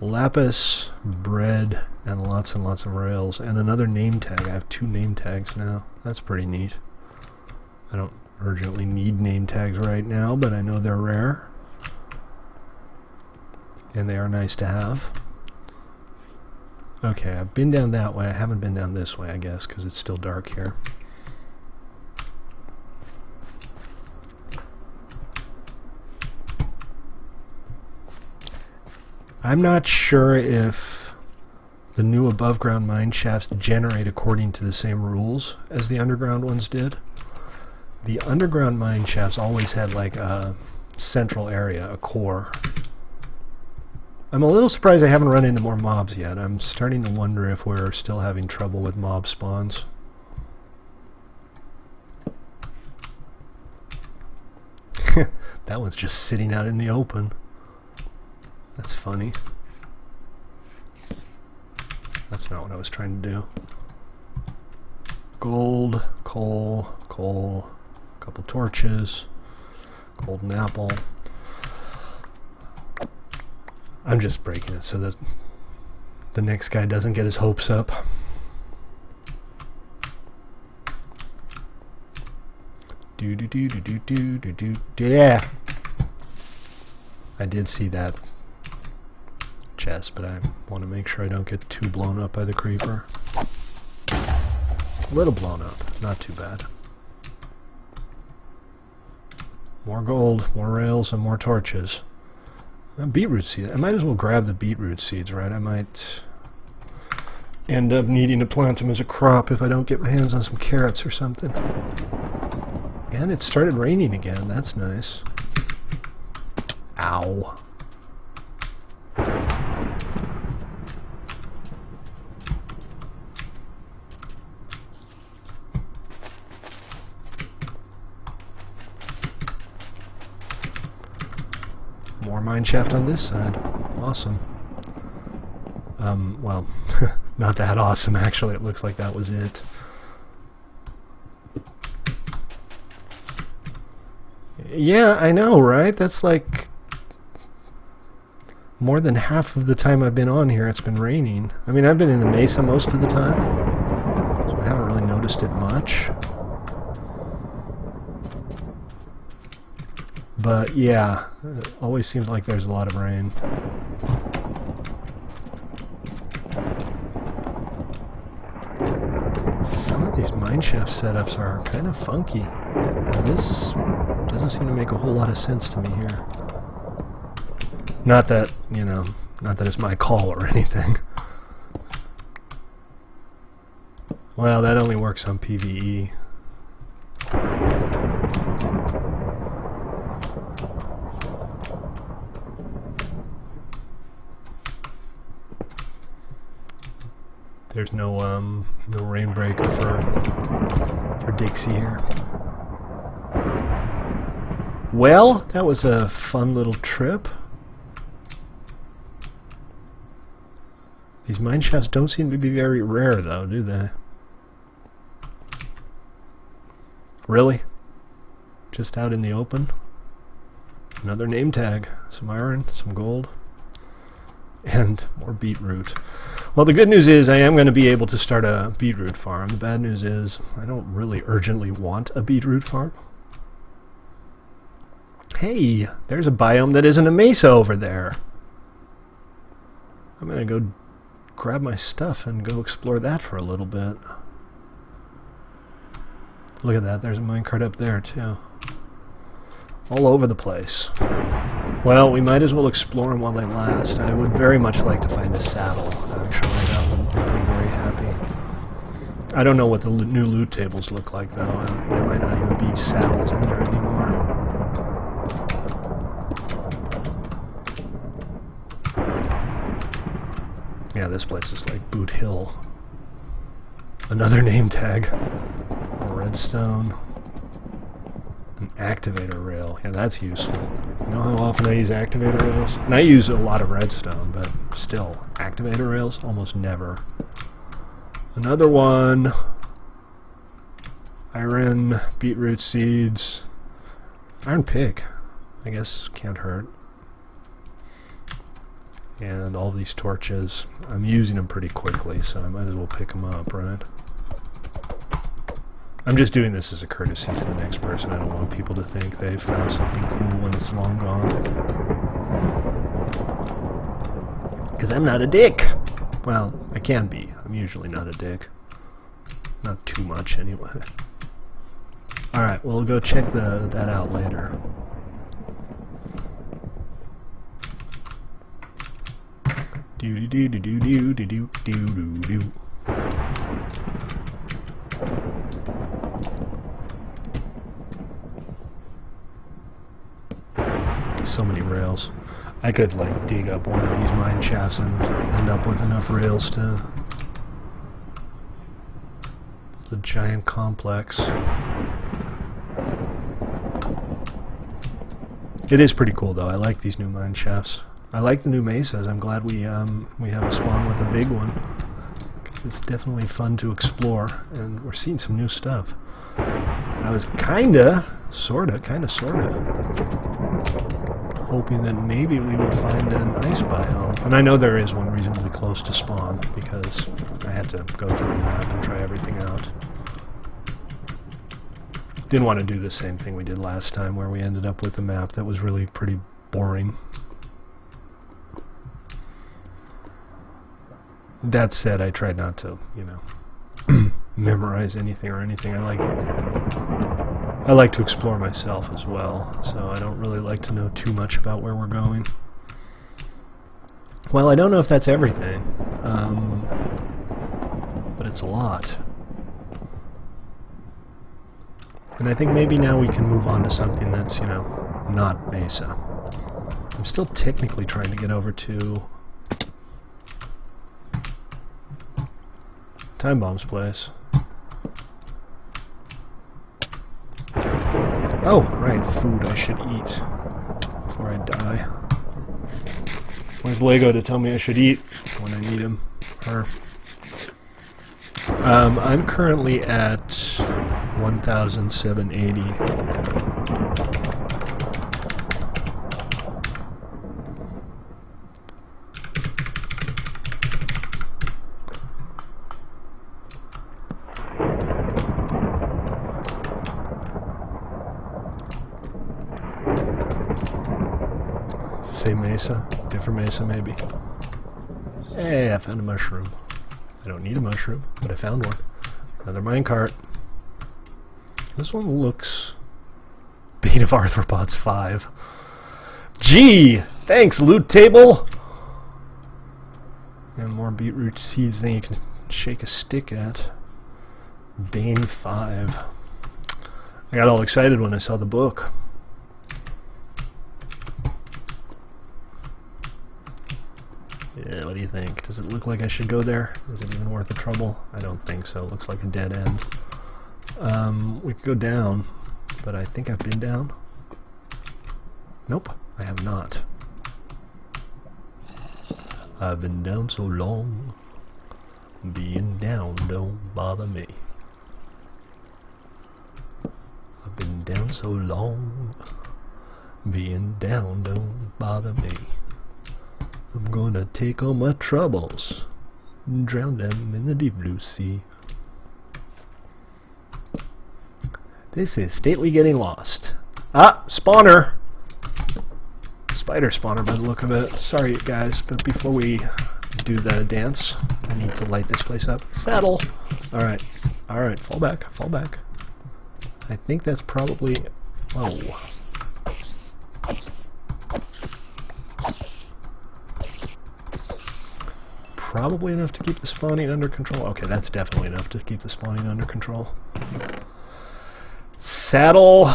Lapis, bread, and lots of rails, and another name tag. I have 2 name tags now. That's pretty neat. I don't urgently need name tags right now, but I know they're rare. And they are nice to have. Okay, I've been down that way. I haven't been down this way, I guess, because it's still dark here. I'm not sure if the new above ground mine shafts generate according to the same rules as the underground ones did. The underground mine shafts always had like a central area, a core. I'm a little surprised I haven't run into more mobs yet. I'm starting to wonder if we're still having trouble with mob spawns. That one's just sitting out in the open. That's funny. That's not what I was trying to do. Gold, coal, coal, a couple torches, golden apple. I'm just breaking it so that the next guy doesn't get his hopes up. Yeah! I did see that chest, but I want to make sure I don't get too blown up by the creeper. A little blown up, not too bad. More gold, more rails, and more torches. Beetroot seed. I might as well grab the beetroot seeds, right? I might end up needing to plant them as a crop if I don't get my hands on some carrots or something. And it started raining again. That's nice. Ow. More mine shaft on this side. Awesome. Well, not that awesome actually. It looks like that was it. Yeah, I know, right? That's like more than half of the time I've been on here it's been raining. I mean, I've been in the mesa most of the time, so I haven't really noticed it much. But yeah, it always seems like there's a lot of rain. Some of these mineshaft setups are kind of funky. And this doesn't seem to make a whole lot of sense to me here. Not that, you know, not that it's my call or anything. Well, that only works on PvE. There's no rain breaker for Dixie here. Well, that was a fun little trip. These mine shafts don't seem to be very rare, though, do they? Really? Just out in the open? Another name tag. Some iron, some gold, and more beetroot. Well, the good news is I am going to be able to start a beetroot farm. The bad news is I don't really urgently want a beetroot farm. Hey, there's a biome that isn't a mesa over there. I'm going to go grab my stuff and go explore that for a little bit. Look at that, there's a minecart up there too. All over the place. Well, we might as well explore them while they last. I would very much like to find a saddle, actually. That would make me very happy. I don't know what the new loot tables look like, though. And there might not even be saddles in there anymore. Yeah, this place is like Boot Hill. Another name tag. Redstone. An activator rail. Yeah, that's useful. You know how often I use activator rails? And I use a lot of redstone, but still, activator rails? Almost never. Another one. Iron, beetroot seeds. Iron pick. I guess can't hurt. And all these torches. I'm using them pretty quickly, so I might as well pick them up, right? I'm just doing this as a courtesy to the next person. I don't want people to think they've found something cool when it's long gone. Because I'm not a dick. Well, I can be. I'm usually not a dick. Not too much, anyway. Alright, we'll go check that out later. Do-do-do-do-do-do-do-do-do-do. So many rails. I could like dig up one of these mine shafts and end up with enough rails to build a giant complex. It is pretty cool though. I like these new mine shafts. I like the new mesas. I'm glad we have a spawn with a big one. It's definitely fun to explore, and we're seeing some new stuff. I was kinda, sorta, hoping that maybe we would find an ice biome. And I know there is one reasonably close to spawn, because I had to go through the map and try everything out. Didn't want to do the same thing we did last time, where we ended up with a map that was really pretty boring. That said, I tried not to, you know, memorize anything or anything. I like to explore myself as well, so I don't really like to know too much about where we're going. Well, I don't know if that's everything, but it's a lot. And I think maybe now we can move on to something that's, you know, not Mesa. I'm still technically trying to get over to Time Bomb's place. Oh, right, food I should eat before I die. Where's Lego to tell me I should eat when I need him? Her. I'm currently at 1,780. Same mesa, different mesa maybe. Hey, I found a mushroom. I don't need a mushroom, but I found one. Another minecart. This one looks... Bane of Arthropods 5. Gee! Thanks, loot table! And more beetroot seeds than you can shake a stick at. Bane 5. I got all excited when I saw the book. Yeah, what do you think? Does it look like I should go there? Is it even worth the trouble? I don't think so. It looks like a dead end. We could go down, but I think I've been down. Nope, I have not. I've been down so long. Being down don't bother me. I've been down so long. Being down don't bother me. I'm gonna take all my troubles and drown them in the deep blue sea. This is Stately Getting Lost. Ah, spawner! Spider spawner by the look of it. Sorry guys, but before we do the dance, I need to light this place up. Saddle! Alright, alright, fall back, fall back. I think that's probably... Whoa. Probably enough to keep the spawning under control. Okay, that's definitely enough to keep the spawning under control. Saddle,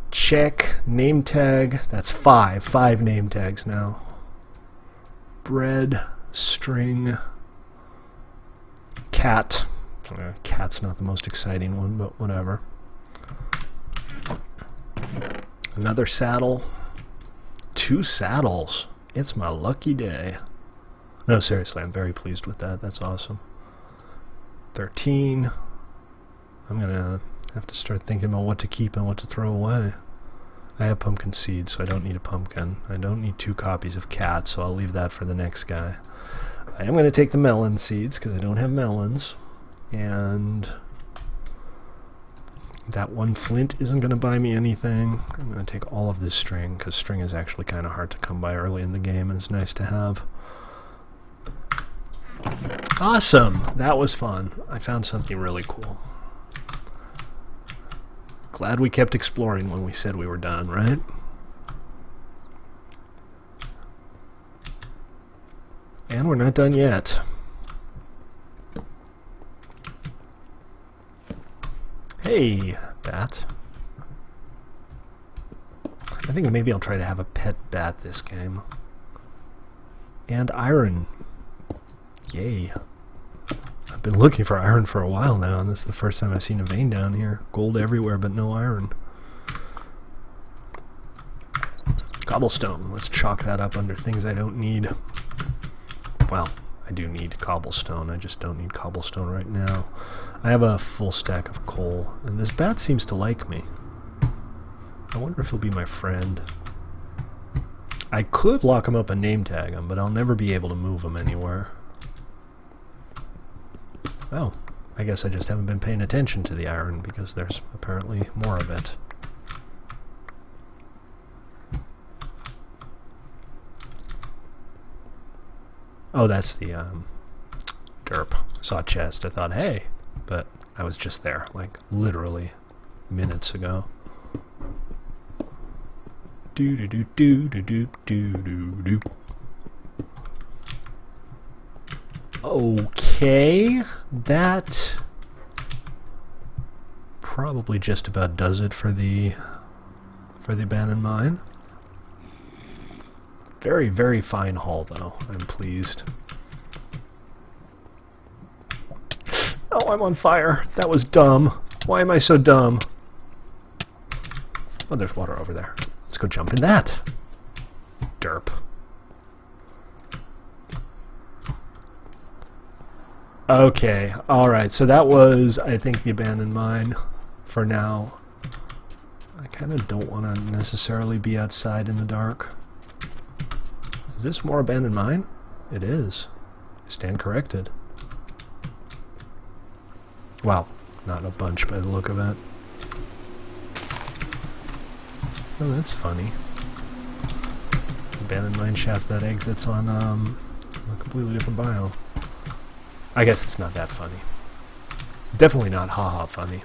check, name tag. That's 5. 5 name tags now. Bread, string, cat. Cat's not the most exciting one, but whatever. Another saddle. 2 saddles. It's my lucky day. No, seriously, I'm very pleased with that. That's awesome. 13. I'm gonna have to start thinking about what to keep and what to throw away. I have pumpkin seeds, so I don't need a pumpkin. I don't need 2 copies of cat, so I'll leave that for the next guy. I am gonna take the melon seeds, because I don't have melons. And that 1 flint isn't gonna buy me anything. I'm gonna take all of this string, because string is actually kind of hard to come by early in the game, and it's nice to have. Awesome! That was fun. I found something really cool. Glad we kept exploring when we said we were done, right? And we're not done yet. Hey, bat. I think maybe I'll try to have a pet bat this game. And iron. Yay. I've been looking for iron for a while now, and this is the first time I've seen a vein down here. Gold everywhere, but no iron. Cobblestone. Let's chalk that up under things I don't need. Well, I do need cobblestone. I just don't need cobblestone right now. I have a full stack of coal, and this bat seems to like me. I wonder if he'll be my friend. I could lock him up and name tag him, but I'll never be able to move him anywhere. Oh, I guess I just haven't been paying attention to the iron because there's apparently more of it. Oh, that's the derp. I saw a chest. I thought, hey, but I was just there, like literally minutes ago. Do do do do do do do do do. Okay, that probably just about does it for the abandoned mine. Very, very fine haul, though. I'm pleased. Oh, I'm on fire. That was dumb. Why am I so dumb? Oh, there's water over there. Let's go jump in that. Derp. Okay, alright, so that was, I think, the abandoned mine for now. I kind of don't want to necessarily be outside in the dark. Is this more abandoned mine? It is. Stand corrected. Wow, not a bunch by the look of it. Oh, that's funny. Abandoned mine shaft that exits on a completely different biome. I guess it's not that funny. Definitely not haha funny.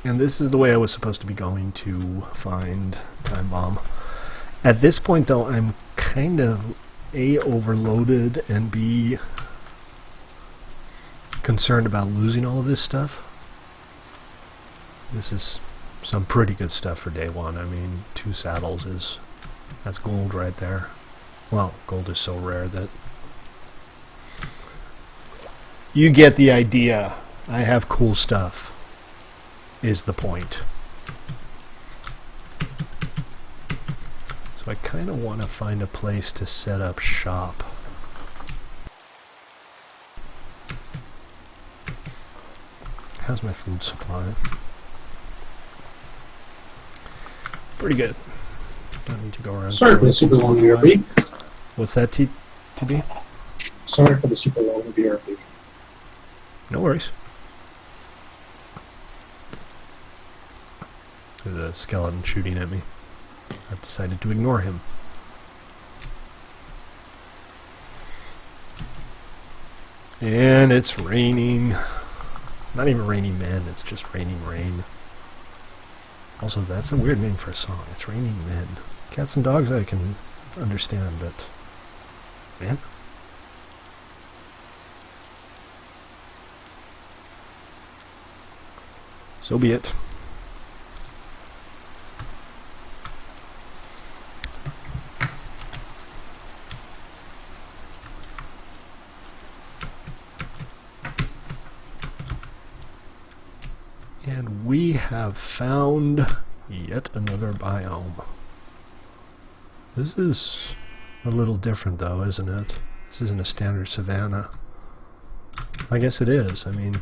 And this is the way I was supposed to be going to find Time Bomb. At this point, though, I'm kind of A, overloaded, and B, concerned about losing all of this stuff. This is some pretty good stuff for day one. I mean, 2 saddles that's gold right there. Well, gold is so rare that you get the idea. I have cool stuff, is the point. So I kind of want to find a place to set up shop. How's my food supply? Pretty good. Don't need to go around. Sorry for the super long BRB. What's that, TB? Sorry for the super long BRB. No worries. There's a skeleton shooting at me. I've decided to ignore him. And it's raining. Not even raining men, it's just raining rain. Also, that's a weird name for a song. It's Raining Men. Cats and dogs I can understand, but... man? So be it. And we have found yet another biome. This is a little different though, isn't it? This isn't a standard savanna. I guess it is. I mean,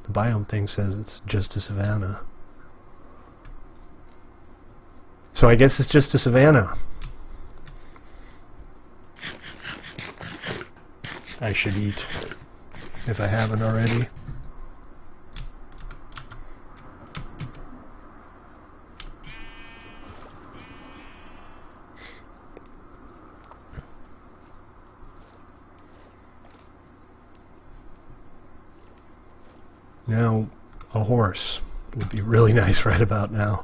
the biome thing says it's just a savanna. So I guess it's just a savanna. I should eat, if I haven't already. Now, a horse would be really nice right about now.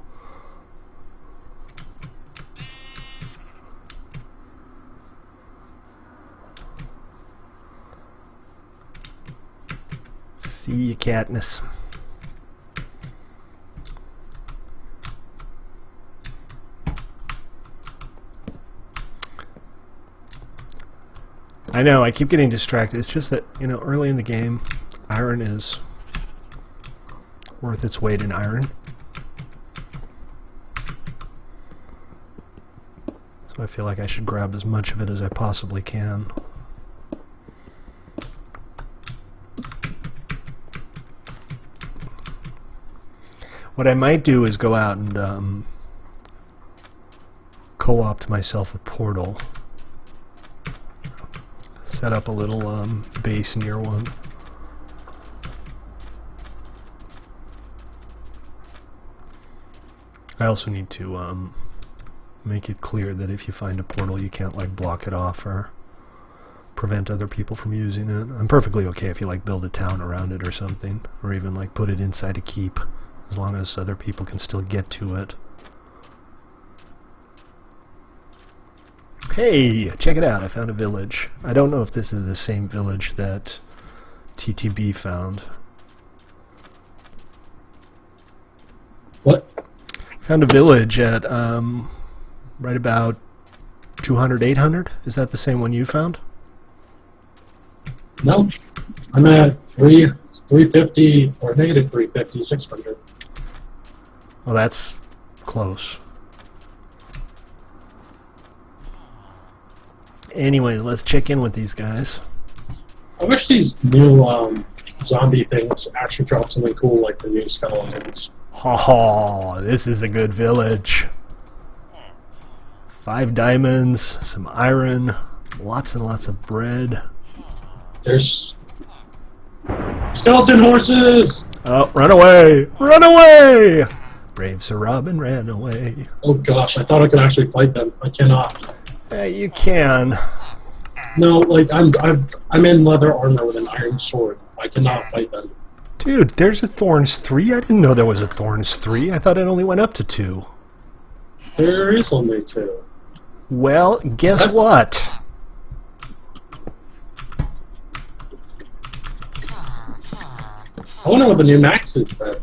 See you, Katniss. I know, I keep getting distracted. It's just that, you know, early in the game, iron is worth its weight in iron. So I feel like I should grab as much of it as I possibly can. What I might do is go out and co-opt myself a portal. Set up a little base near one. I also need to make it clear that if you find a portal, you can't like block it off or prevent other people from using it. I'm perfectly okay if you like build a town around it or something, or even like put it inside a keep, as long as other people can still get to it. Hey, check it out, I found a village. I don't know if this is the same village that TTB found. What? Found a village at right about 200, 800. Is that the same one you found? No. I'm at 350 or negative 350, 600. Well, that's close. Anyways, let's check in with these guys. I wish these new zombie things actually drop something cool like the new skeletons. Oh, this is a good village. 5 diamonds, some iron, lots and lots of bread. There's skeleton horses! Oh, run away! Run away! Brave Sir Robin ran away. Oh gosh, I thought I could actually fight them. I cannot. You can. No, like I'm in leather armor with an iron sword. I cannot fight them. Dude, there's a Thorns 3. I didn't know there was a Thorns 3. I thought it only went up to 2. There is only 2. Well, guess what? I wonder what the new max is then.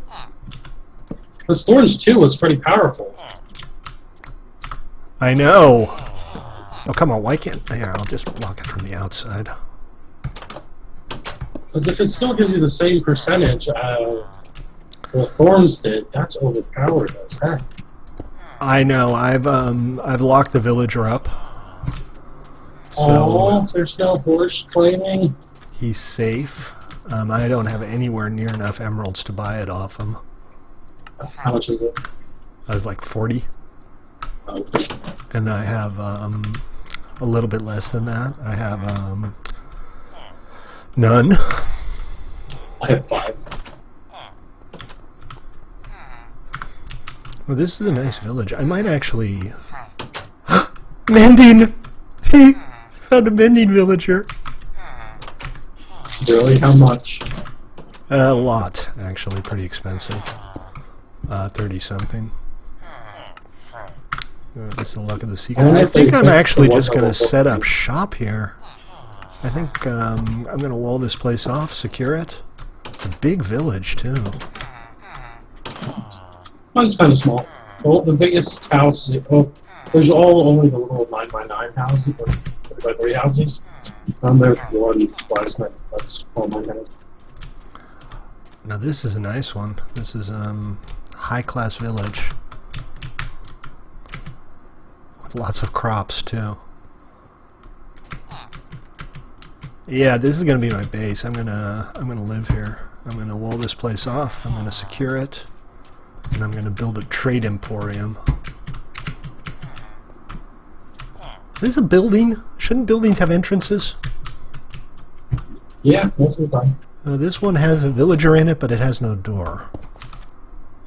Because Thorns 2 was pretty powerful. I know. Oh, come on, why can't... Here, I'll just block it from the outside. Because if it still gives you the same percentage what Thorns did, that's overpowered as heck. I know, I've locked the villager up. So there's no horse claiming. he's safe. I don't have anywhere near enough emeralds to buy it off him. How much is it? I was like 40. Oh. And I have a little bit less than that. I have none. I have 5. Well, this is a nice village. I might actually... Mending! I found a mending villager. Really? How much? A lot, actually. Pretty expensive. 30-something. This is the luck of the secret. I think I'm actually just going to set up shop here. I think I'm going to wall this place off, secure it. It's a big village, too. Mine's kind of small. Well, the biggest house, there's only the little 9x9 houses, or 3x3 houses. There's one blacksmith. That's all mine has. Now this is a nice one. This is high-class village. With lots of crops, too. Yeah, this is gonna be my base. I'm gonna live here. I'm gonna wall this place off. I'm gonna secure it, and I'm gonna build a trade emporium. Is this a building? Shouldn't buildings have entrances? Yeah, most of the time. This one has a villager in it, but it has no door.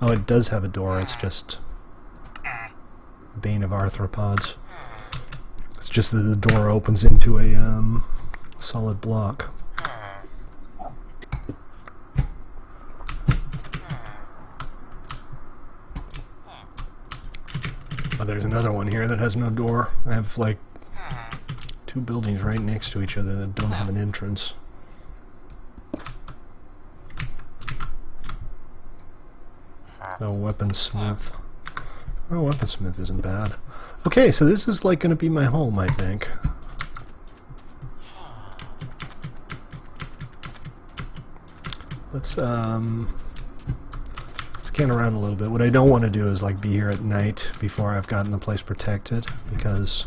Oh, it does have a door. It's just bane of arthropods. It's just that the door opens into a solid block. Oh, there's another one here that has no door. I have like 2 buildings right next to each other that don't have an entrance. Oh, weaponsmith. Oh, weaponsmith isn't bad. Okay, so this is like going to be my home, I think. Let's scan around a little bit. What I don't want to do is like be here at night before I've gotten the place protected, because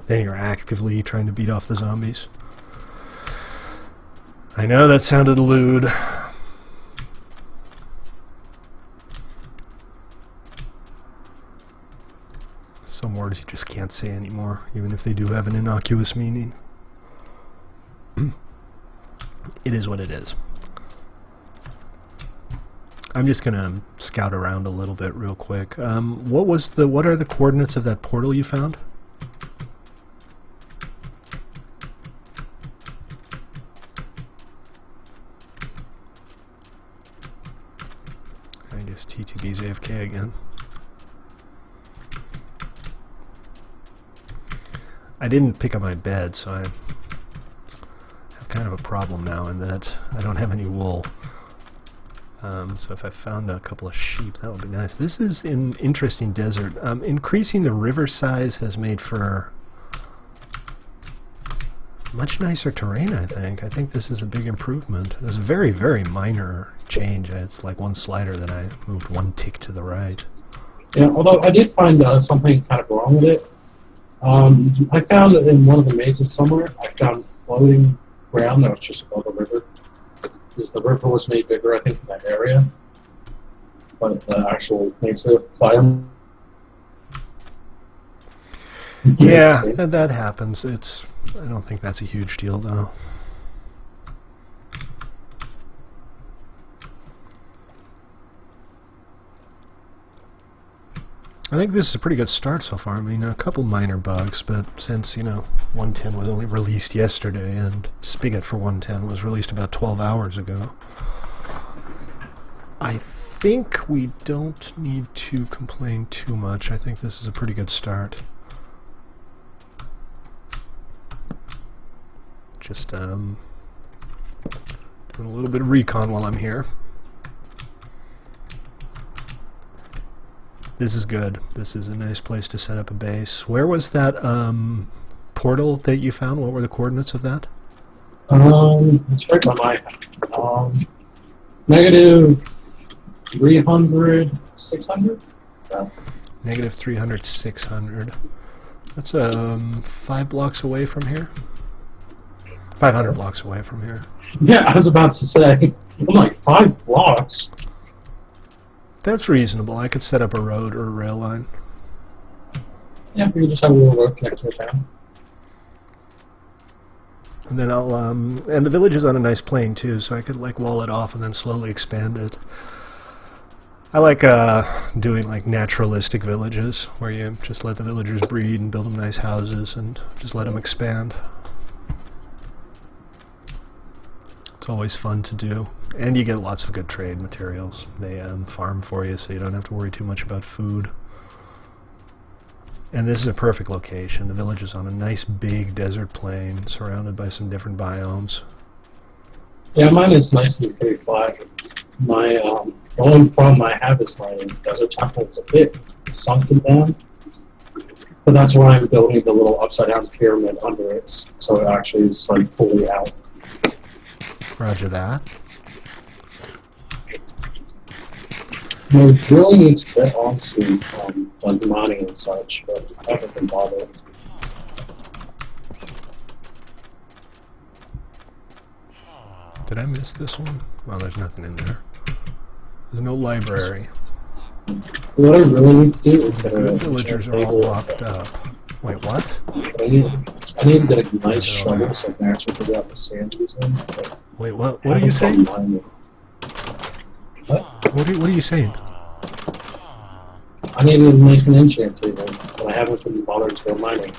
then you're actively trying to beat off the zombies. I know that sounded lewd. Some words you just can't say anymore, even if they do have an innocuous meaning. It is what it is. I'm just gonna scout around a little bit real quick. What are the coordinates of that portal you found? I guess TTB's AFK again. I didn't pick up my bed, so I have kind of a problem now in that I don't have any wool. So if I found a couple of sheep, that would be nice. This is an interesting desert. Increasing the river size has made for much nicer terrain, I think. I think this is a big improvement. There's a very, very minor change. It's like one slider that I moved one tick to the right. Yeah, although I did find something kind of wrong with it. I found that in one of the mazes somewhere, I found floating ground that was just above the river. Because the river was made bigger, I think, in that area. But the actual mesa biome. Yeah, that happens. I don't think that's a huge deal, though. I think this is a pretty good start so far. I mean, a couple minor bugs, but since, 110 was only released yesterday, and Spigot for 110 was released about 12 hours ago, I think we don't need to complain too much. I think this is a pretty good start. Just doing a little bit of recon while I'm here. This is good. This is a nice place to set up a base. Where was that portal that you found? What were the coordinates of that? It's right by my negative 300, 600? Yeah. Negative 300, 600. That's 5 blocks away from here. 500 blocks away from here. Yeah, I was about to say, I'm like 5 blocks. That's reasonable. I could set up a road or a rail line. Yeah, we could just have a little road connect to a town. And then I'll, and the village is on a nice plain too, so I could like wall it off and then slowly expand it. I like doing like naturalistic villages, where you just let the villagers breed and build them nice houses and just let them expand. It's always fun to do. And you get lots of good trade materials. They farm for you, so you don't have to worry too much about food. And this is a perfect location. The village is on a nice big desert plain, surrounded by some different biomes. Yeah, mine is nice and pretty flat. My the only problem I have is my desert temple is a bit sunken down. But that's why I'm building the little upside down pyramid under it, so it actually is like fully out. Roger that. I really need to get onto like mining and such, but I haven't been bothered. Did I miss this one? Well, there's nothing in there. There's no library. What I really need to do is get a villagers are all locked up. Wait, what? I need to get a nice shovel so I can actually figure out the sand using. Wait, what are you saying? What are you saying? I need to make an enchant table, but I haven't been bothered to go mining.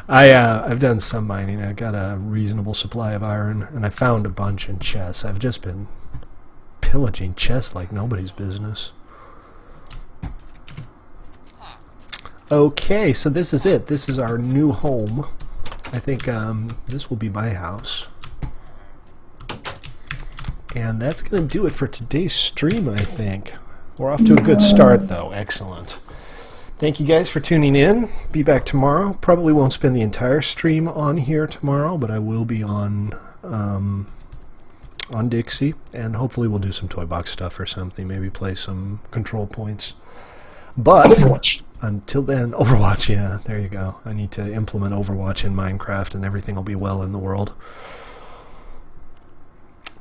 I've done some mining. I got a reasonable supply of iron, and I found a bunch in chests. I've just been pillaging chests like nobody's business. Okay, so this is it. This is our new home. I think this will be my house. And that's going to do it for today's stream, I think. We're off to a good start, though. Excellent. Thank you guys for tuning in. Be back tomorrow. Probably won't spend the entire stream on here tomorrow, but I will be on on Dixie, and hopefully we'll do some Toy Box stuff or something, maybe play some Control Points. But Overwatch. until then, Overwatch, yeah, there you go. I need to implement Overwatch in Minecraft and everything will be well in the world.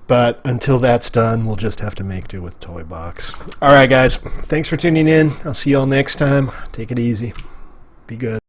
But until that's done, we'll just have to make do with Toy Box. Alright guys, thanks for tuning in. I'll see you all next time. Take it easy. Be good.